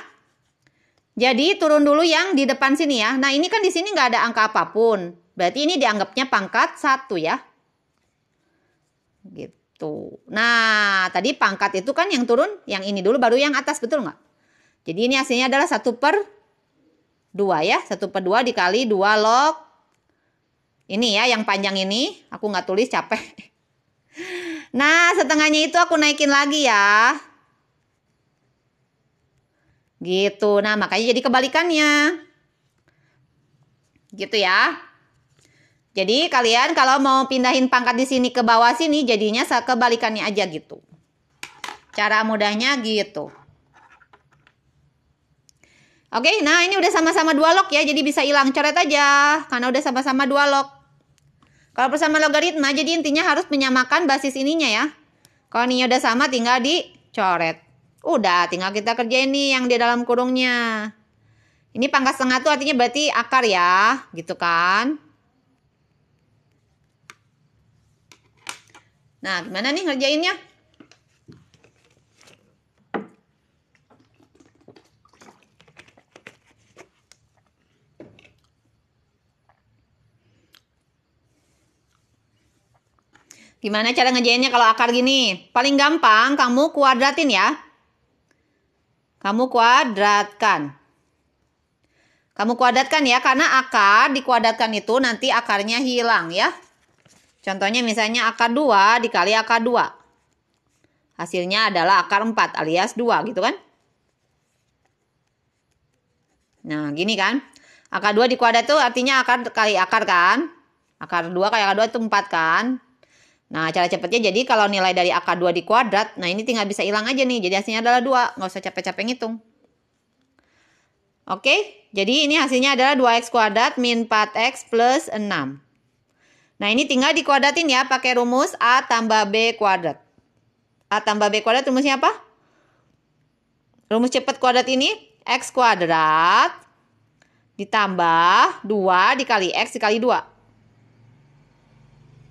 Jadi turun dulu yang di depan sini ya. Nah, ini kan di sini nggak ada angka apapun. Berarti ini dianggapnya pangkat 1 ya. Gitu. Nah, tadi pangkat itu kan yang turun, yang ini dulu baru yang atas, betul nggak? Jadi ini hasilnya adalah 1/2 ya. 1/2 dikali 2 log. Ini ya yang panjang ini. Aku nggak tulis, capek. Nah, setengahnya itu aku naikin lagi ya. Gitu. Nah, makanya jadi kebalikannya. Gitu ya. Jadi kalian kalau mau pindahin pangkat di sini ke bawah sini, jadinya kebalikannya aja gitu. Cara mudahnya gitu. Oke, nah ini udah sama-sama 2 log ya, jadi bisa hilang. Coret aja, karena udah sama-sama 2 log. Kalau bersama logaritma, jadi intinya harus menyamakan basis ininya ya. Kalau ininya udah sama, tinggal dicoret. Udah, tinggal kita kerjain nih yang di dalam kurungnya. Ini pangkat setengah tuh artinya berarti akar ya, gitu kan. Nah, gimana nih ngerjainnya? Gimana cara ngerjainnya kalau akar gini? Paling gampang kamu kuadratin ya. Kamu kuadratkan. Kamu kuadratkan ya, karena akar dikuadratkan itu nanti akarnya hilang ya. Contohnya misalnya akar 2 dikali akar 2. Hasilnya adalah akar 4 alias 2 gitu kan. Nah gini kan. Akar 2 dikuadrat itu artinya akar kali akar kan. Akar 2 kali akar 2 itu 4 kan. Nah cara cepatnya jadi kalau nilai dari akar 2 dikuadrat. Nah ini tinggal bisa hilang aja nih. Jadi hasilnya adalah 2. Nggak usah capek-capek ngitung. Oke. Jadi ini hasilnya adalah 2x kuadrat min 4x plus 6. Nah ini tinggal dikuadratin ya pakai rumus A tambah B kuadrat. A tambah B kuadrat rumusnya apa? Rumus cepat kuadrat ini x kuadrat ditambah 2 dikali x dikali 2.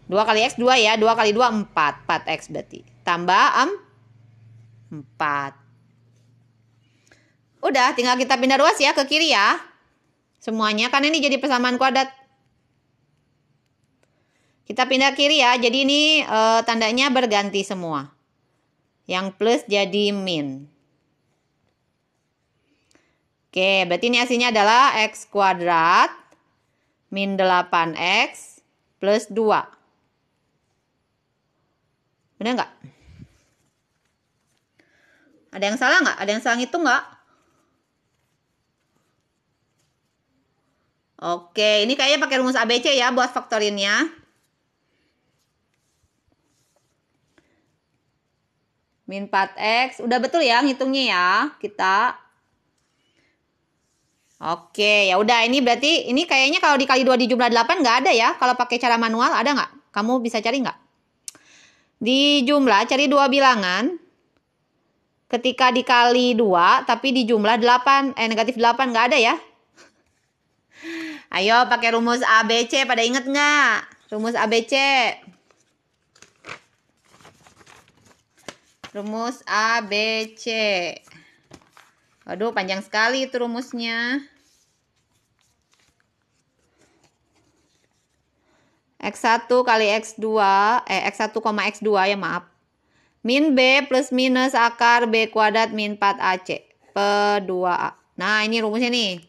2 kali x 2 ya. 2 kali 2 4. 4x berarti. Tambah 4. Udah tinggal kita pindah ruas ya ke kiri ya. Semuanya karena ini jadi persamaan kuadrat. Kita pindah kiri ya. Jadi ini tandanya berganti semua. Yang plus jadi min. Oke, berarti ini hasilnya adalah x kuadrat min 8x plus 2. Bener nggak? Ada yang salah nggak? Ada yang salah ngitung nggak? Oke, ini kayaknya pakai rumus ABC ya buat faktorinnya. Min 4x. Udah betul ya ngitungnya ya kita. Oke, ya udah ini berarti ini kayaknya kalau dikali 2 di jumlah 8 nggak ada ya. Kalau pakai cara manual ada nggak? Kamu bisa cari nggak? Di jumlah cari 2 bilangan. Ketika dikali 2 tapi di jumlah 8, negatif 8 nggak ada ya. Ayo pakai rumus ABC, pada inget nggak? Rumus ABC. Rumus ABC. Waduh, panjang sekali itu rumusnya. X1 kali X2, X1, X2 ya maaf. Min B plus minus akar B kuadrat min 4AC per 2A. Nah ini rumusnya nih.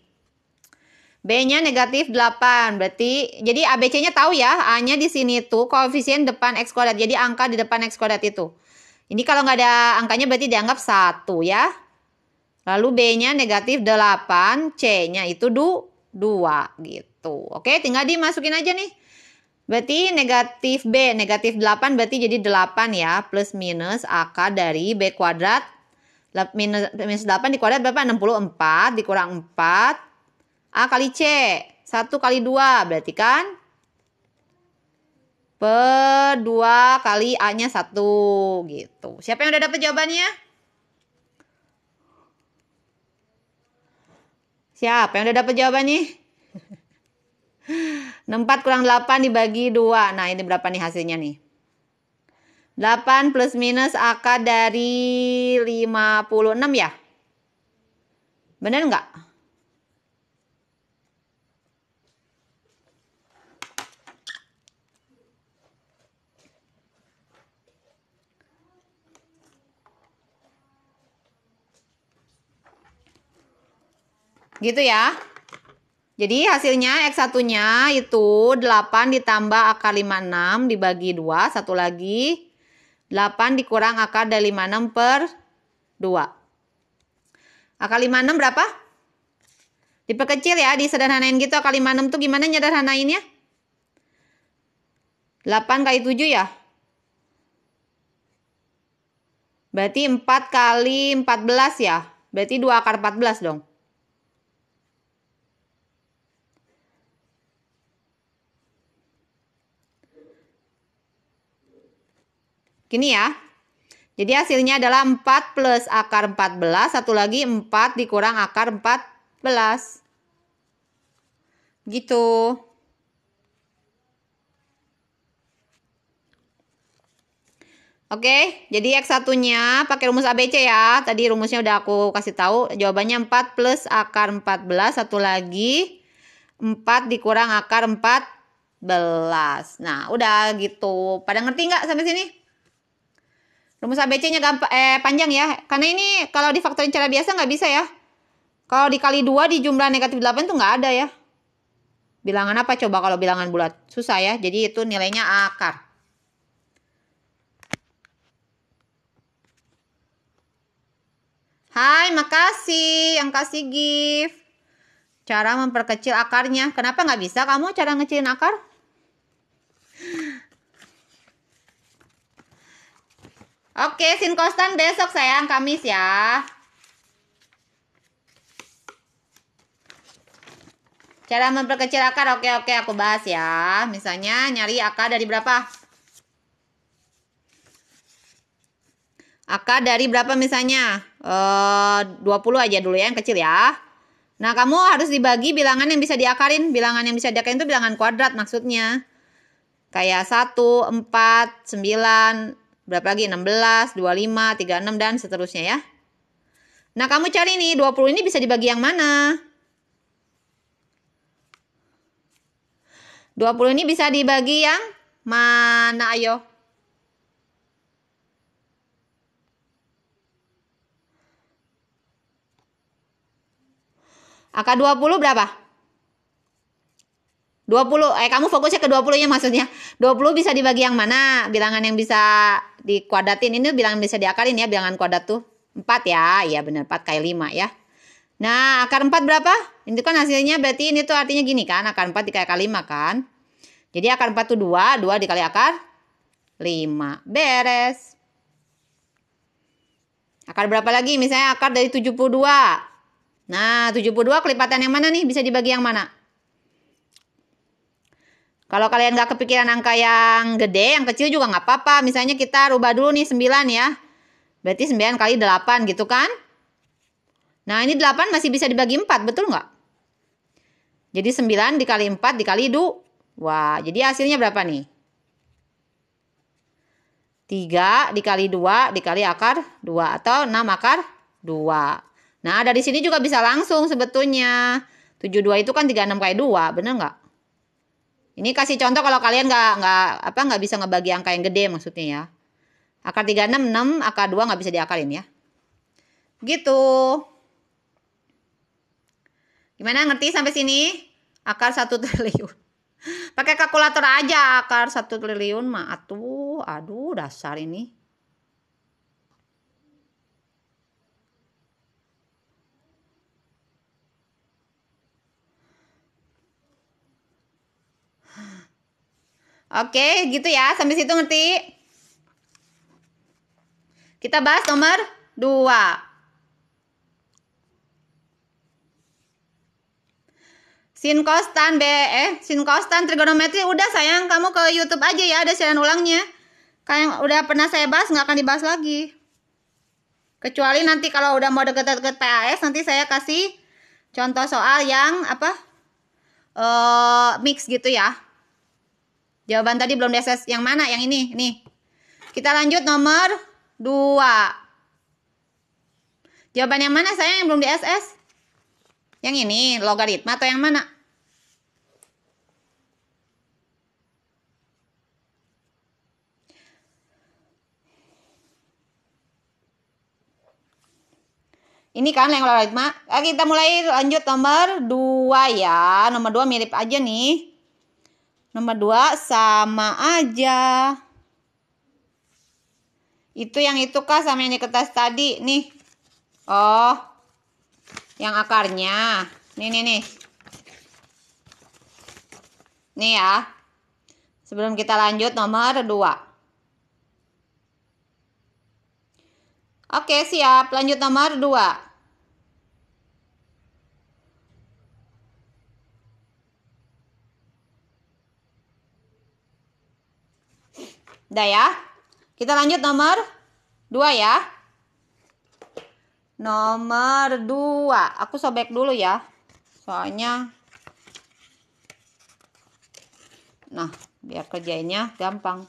B-nya negatif 8. Berarti, jadi ABC-nya tahu ya. A-nya di sini tuh koefisien depan X kuadrat. Jadi angka di depan X kuadrat itu. Ini kalau nggak ada angkanya berarti dianggap 1 ya. Lalu B-nya negatif 8. C-nya itu 2 gitu. Oke, tinggal dimasukin aja nih. Berarti negatif B, negatif 8 berarti jadi 8 ya, plus minus akar dari B kuadrat. Minus 8 dikuadrat berapa? 64 dikurang 4. A kali C, 1 kali 2, berarti kan? Per 2 kali A-nya 1, gitu. Siapa yang udah dapet jawabannya? Siapa yang udah dapet jawabannya? 4 kurang 8 dibagi 2. Nah, ini berapa nih hasilnya nih? 8 plus minus akar dari 56 ya? Bener nggak? Gitu ya. Jadi hasilnya X1-nya itu 8 ditambah akar 56 dibagi 2. Satu lagi 8 dikurang akar dari 56 per 2. Akar 56 berapa? Diperkecil ya, disederhanain gitu. Akar 56 tuh gimana nyederhanainnya? 8 kali 7 ya? Berarti 4 kali 14 ya? Berarti 2 akar 14 dong. Gini ya. Jadi hasilnya adalah 4 plus akar 14. Satu lagi 4 dikurang akar 14. Gitu. Oke, jadi X1-nya pakai rumus ABC ya. Tadi rumusnya udah aku kasih tahu. Jawabannya 4 plus akar 14. Satu lagi 4 dikurang akar 14. Nah, udah gitu. Pada ngerti nggak sampai sini? Rumus ABC-nya panjang ya. Karena ini kalau difaktorin cara biasa nggak bisa ya. Kalau dikali 2 di jumlah negatif 8 tuh nggak ada ya. Bilangan apa coba kalau bilangan bulat? Susah ya. Jadi itu nilainya akar. Hai, makasih yang kasih gift. Cara memperkecil akarnya. Kenapa nggak bisa kamu cara ngecilin akar? Oke, sin konstan besok sayang, Kamis ya. Cara memperkecil akar, oke aku bahas ya. Misalnya nyari akar dari berapa? Akar dari berapa misalnya? 20 aja dulu ya, yang kecil ya. Nah, kamu harus dibagi bilangan yang bisa diakarin. Bilangan yang bisa diakarin itu bilangan kuadrat maksudnya. Kayak 1, 4, 9, berapa lagi? 16, 25, 36, dan seterusnya ya. Nah, kamu cari nih, 20 ini bisa dibagi yang mana? 20 ini bisa dibagi yang mana, ayo? Akar 20 berapa? 20, kamu fokusnya ke 20-nya maksudnya. 20 bisa dibagi yang mana? Bilangan yang bisa dikuadratin, ini bilangan bisa diakarin ya, bilangan kuadrat tuh. 4 ya, iya benar 4 kali 5 ya. Nah, akar 4 berapa? Ini kan hasilnya berarti ini tuh artinya gini kan, akar 4 dikali 5 kan. Jadi akar 4 tuh 2, 2 dikali akar 5. Beres. Akar berapa lagi? Misalnya akar dari 72. Nah, 72 kelipatan yang mana nih? Bisa dibagi yang mana? Kalau kalian nggak kepikiran angka yang gede, yang kecil juga nggak apa-apa. Misalnya kita rubah dulu nih 9 ya. Berarti 9 kali 8 gitu kan? Nah, ini 8 masih bisa dibagi 4, betul nggak? Jadi 9 dikali 4 dikali 2. Wah, jadi hasilnya berapa nih? 3 dikali 2 dikali akar 2 atau 6 akar 2. Nah, dari sini juga bisa langsung sebetulnya. 72 itu kan 36 kali 2, bener nggak? Ini kasih contoh kalau kalian nggak bisa ngebagi angka yang gede maksudnya ya. Akar 36, 6, akar 2 nggak bisa diakarin ya. Gitu. Gimana, ngerti sampai sini? Akar 1 triliun. Pakai kalkulator aja akar 1 triliun mah. Aduh dasar ini. Oke, gitu ya. Sampai situ ngerti? Kita bahas nomor 2. Sin kostan trigonometri udah sayang, kamu ke YouTube aja ya, ada siaran ulangnya. Kayak udah pernah saya bahas, nggak akan dibahas lagi. Kecuali nanti kalau udah mau deket-deket PAS, nanti saya kasih contoh soal yang mix gitu ya. Jawaban tadi belum di-SS. Yang mana? Yang ini. Nih. Kita lanjut nomor 2. Jawaban yang mana saya yang belum di-SS? Yang ini, logaritma atau yang mana? Ini kan yang logaritma. Kita mulai lanjut nomor 2 ya. Nomor 2 mirip aja nih. Nomor 2 sama aja. Itu yang itu kah sama yang di kertas tadi? Nih. Oh. Yang akarnya. Nih. Nih ya. Sebelum kita lanjut nomor 2. Oke, siap. Lanjut nomor 2. Udah ya. Kita lanjut nomor 2 ya. Nomor 2. Aku sobek dulu ya. Soalnya. Nah, biar kerjainnya gampang.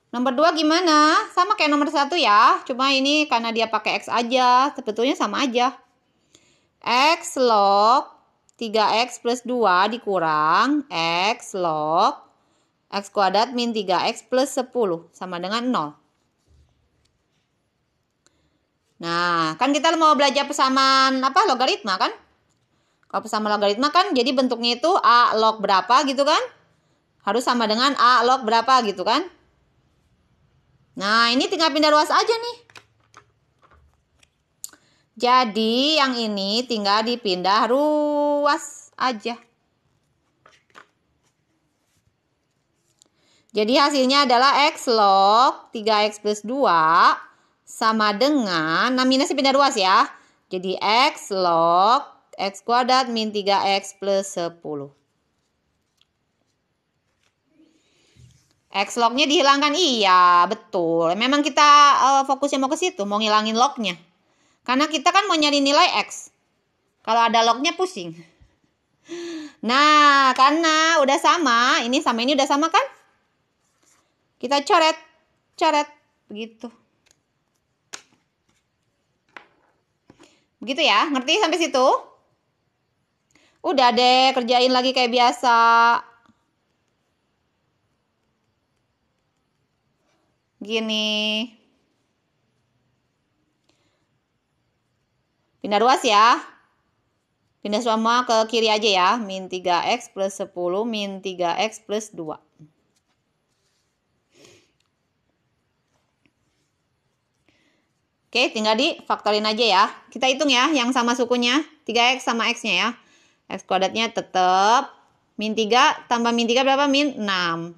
Nomor 2 gimana? Sama kayak nomor 1 ya. Cuma ini karena dia pakai X aja. Sebetulnya sama aja. X log 3X plus 2 dikurang X log X kuadrat min 3X plus 10 sama dengan 0. Nah, kan kita mau belajar persamaan logaritma kan? Kalau persamaan logaritma kan jadi bentuknya itu A log berapa gitu kan? Harus sama dengan A log berapa gitu kan? Nah, ini tinggal pindah ruas aja nih. Jadi yang ini tinggal dipindah ruas aja. Jadi hasilnya adalah X log 3X plus 2 sama dengan, nah minusnya pindah ruas ya. Jadi X log X kuadrat min 3X plus 10. X lognya dihilangkan, iya betul. Memang kita fokusnya mau ke situ, mau ngilangin lognya. Karena kita kan mau nyari nilai X. Kalau ada lognya pusing. Nah, karena udah sama, ini sama ini udah sama kan? Kita coret, begitu. Begitu ya, ngerti sampai situ? Udah deh, kerjain lagi kayak biasa. Gini. Pindah ruas ya. Pindah semua ke kiri aja ya. Min 3X plus 10 min 3X plus 2. Oke, tinggal difaktorin aja ya. Kita hitung ya yang sama sukunya. 3X sama X-nya ya. X kuadratnya tetap. Min 3 tambah min 3 berapa? Min 6.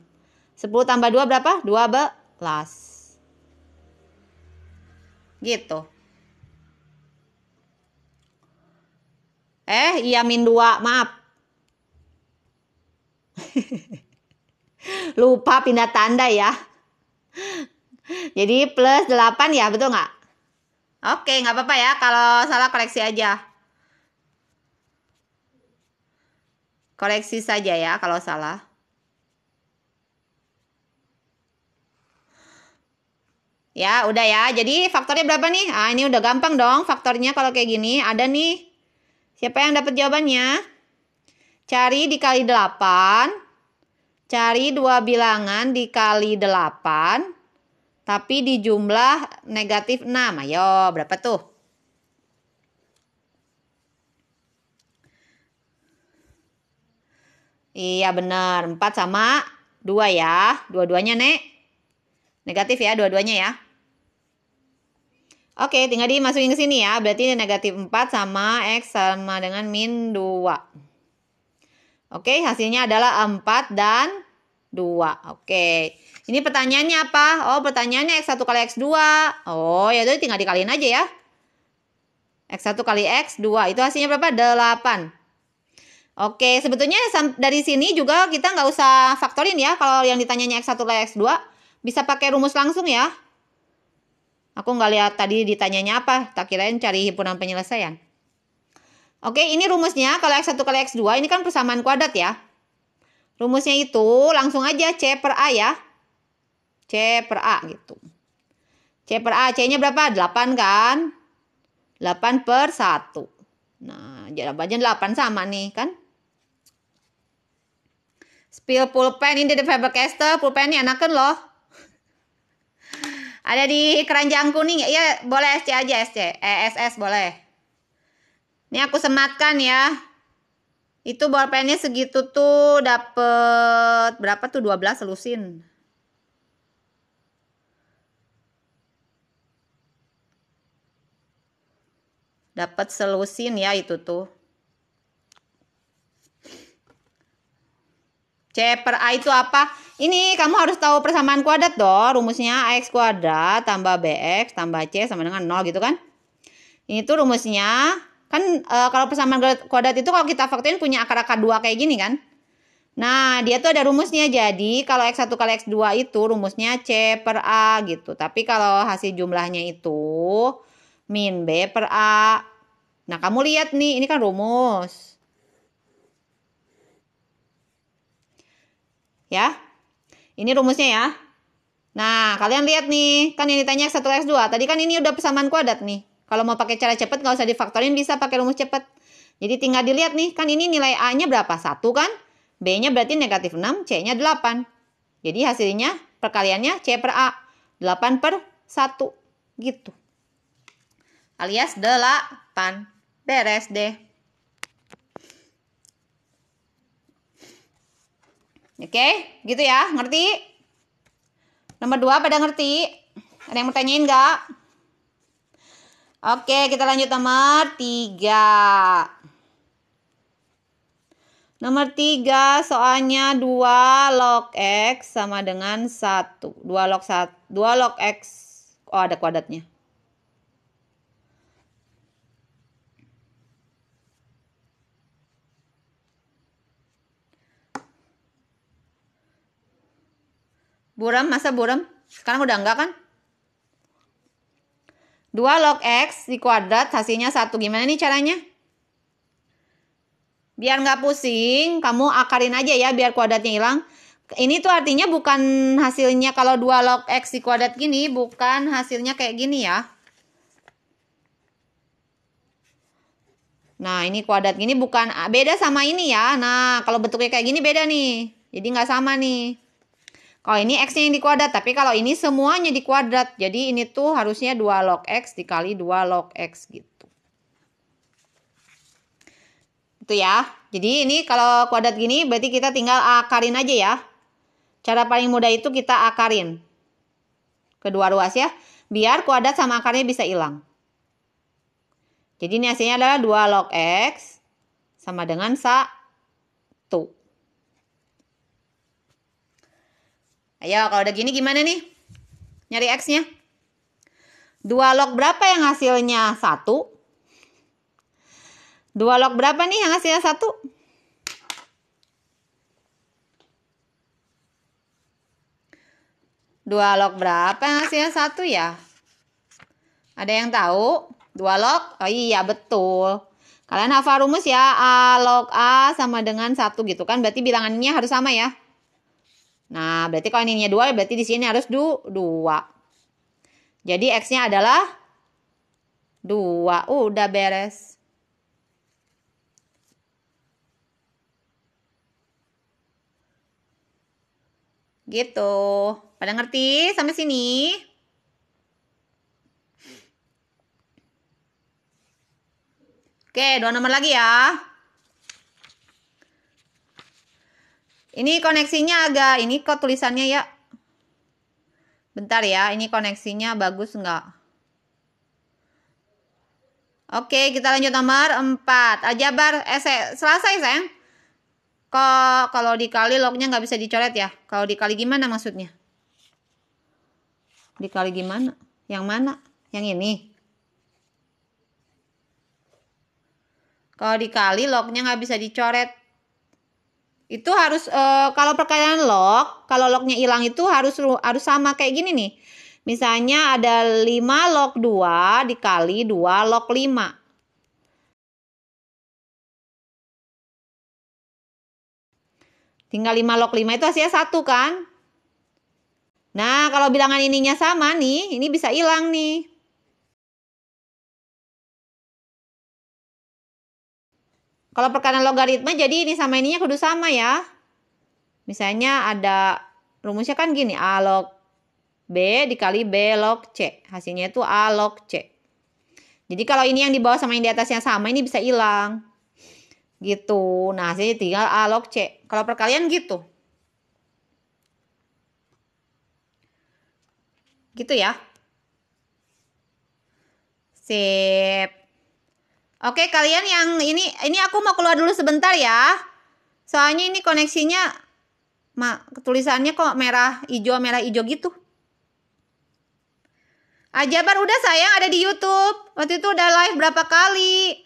10 tambah 2 berapa? 12. Gitu. Iya min 2. Maaf. Lupa pindah tanda ya. Jadi plus 8 ya, betul nggak? Oke, nggak apa-apa ya. Kalau salah koreksi aja. Koreksi saja ya kalau salah. Ya, udah ya. Jadi faktornya berapa nih? Ah, ini udah gampang dong faktornya kalau kayak gini. Ada nih. Siapa yang dapat jawabannya? Cari dikali 8. Cari 2 bilangan dikali 8. Tapi di jumlah negatif 6. Ayo, berapa tuh? Iya benar, 4 sama 2 ya. Dua-duanya negatif ya, dua-duanya ya. Oke, tinggal dimasukin ke sini ya. Berarti negatif 4 sama X sama dengan min 2. Oke, hasilnya adalah 4 dan 2. Oke. Ini pertanyaannya apa? Oh, pertanyaannya X1 kali X2. Oh, ya udah tinggal dikaliin aja ya. X1 kali X2. Itu hasilnya berapa? 8. Oke, sebetulnya dari sini juga kita nggak usah faktorin ya. Kalau yang ditanyanya X1 kali X2, bisa pakai rumus langsung ya. Aku nggak lihat tadi ditanyanya apa. Tak kirain cari himpunan penyelesaian. Oke, ini rumusnya. Kalau X1 kali X2, ini kan persamaan kuadrat ya. Rumusnya itu langsung aja C per A ya. C per A gitu. C per A, C-nya berapa? 8 kan? 8 per 1. Nah, jawabannya 8 sama nih kan? Spill pulpen ini dari Faber-Castell. Pulpen ini enakan loh. Ada di keranjang kuning. Iya, boleh SC aja SC. SS boleh. Ini aku sematkan ya. Itu bolpennya segitu tuh dapet berapa tuh? 12 lusin. Dapat selusin ya itu tuh. C per A itu apa? Ini kamu harus tahu persamaan kuadrat dong. Rumusnya AX kuadrat tambah BX tambah C sama dengan 0 gitu kan. Ini tuh rumusnya. Kan kalau persamaan kuadrat itu kalau kita faktorin punya akar-akar 2 kayak gini kan. Nah, dia tuh ada rumusnya. Jadi, kalau X1 kali X2 itu rumusnya C per A gitu. Tapi kalau hasil jumlahnya itu min B per A. Nah, kamu lihat nih, ini kan rumus. Ya. Ini rumusnya ya. Nah, kalian lihat nih. Kan yang ditanya X1 kali X2. Tadi kan ini udah persamaan kuadrat nih. Kalau mau pakai cara cepat, nggak usah difaktorin, bisa pakai rumus cepat. Jadi tinggal dilihat nih. Kan ini nilai A-nya berapa? 1 kan? B-nya berarti negatif 6, C-nya 8. Jadi hasilnya perkaliannya C per A. 8 per 1. Gitu. Alias 8. Beres deh. Oke, gitu ya. Ngerti? Nomor 2 pada ngerti? Ada yang mau tanyain nggak? Oke, kita lanjut nomor 3. Nomor 3 soalnya 2 log X sama dengan 1. 2 log X. Oh, ada kuadratnya. Buram, masa buram? Sekarang udah enggak kan? 2 log X di kuadrat hasilnya 1. Gimana nih caranya? Biar nggak pusing, kamu akarin aja ya biar kuadratnya hilang. Ini tuh artinya bukan hasilnya kalau 2 log X di kuadrat gini, bukan hasilnya kayak gini ya. Nah, ini kuadrat gini bukan, beda sama ini ya. Nah, kalau bentuknya kayak gini beda nih. Jadi nggak sama nih. Kalau ini X-nya yang di kuadrat, tapi kalau ini semuanya di kuadrat. Jadi ini tuh harusnya 2 log X dikali 2 log X gitu. Itu ya. Jadi ini kalau kuadrat gini berarti kita tinggal akarin aja ya. Cara paling mudah itu kita akarin. Kedua ruas ya. Biar kuadrat sama akarnya bisa hilang. Jadi ini hasilnya adalah 2 log X sama dengan 1. Ayo kalau udah gini gimana nih? Nyari X-nya. 2 log berapa yang hasilnya 1? 2 log berapa nih yang hasilnya 1? 2 log berapa yang hasilnya 1 ya? Ada yang tahu? 2 log? Oh iya betul. Kalian hafal rumus ya. A log A sama dengan 1 gitu kan. Berarti bilangannya harus sama ya. Nah berarti kalau ininya 2 berarti di sini harus 2. Jadi X-nya adalah 2. Udah beres. Gitu. Pada ngerti sampai sini? Oke, 2 nomor lagi ya. Ini koneksinya agak, ini kok tulisannya ya. Bentar ya, ini koneksinya bagus nggak? Oke, kita lanjut nomor 4. Aljabar, selesai sayang. Kalau dikali lognya nggak bisa dicoret ya. Kalau dikali gimana maksudnya? Dikali gimana? Yang mana? Yang ini. Kalau dikali lognya nggak bisa dicoret. Itu harus kalau perkalian log, kalau lognya hilang itu harus sama kayak gini nih. Misalnya ada 5 log 2 dikali 2 log 5. Tinggal 5 log 5 itu hasilnya 1 kan? Nah, kalau bilangan ininya sama nih, ini bisa hilang nih. Kalau perkalian logaritma jadi ini sama ininya kudu sama ya. Misalnya ada rumusnya kan gini, A log B dikali B log C. Hasilnya itu A log C. Jadi kalau ini yang di bawah sama yang di atasnya sama, ini bisa hilang. Gitu. Nah, hasilnya tinggal A log C. Kalau perkalian gitu. Gitu ya. Sip. Oke, kalian yang ini aku mau keluar dulu sebentar ya. Soalnya ini koneksinya tulisannya kok merah hijau gitu. Ajabar udah sayang ada di YouTube. Waktu itu udah live berapa kali.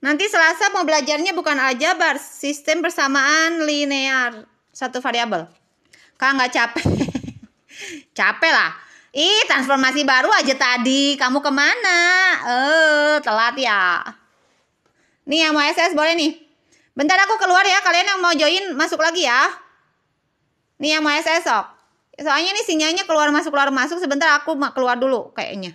Nanti Selasa mau belajarnya bukan aljabar, sistem persamaan linear satu variabel. Kak nggak capek? Capek lah. Ih, transformasi baru aja tadi. Kamu kemana? Telat ya. Nih yang mau SS boleh nih. Bentar aku keluar ya. Kalian yang mau join masuk lagi ya. Nih yang mau SS sok. Soalnya ini sinyalnya keluar masuk. Sebentar aku keluar dulu kayaknya.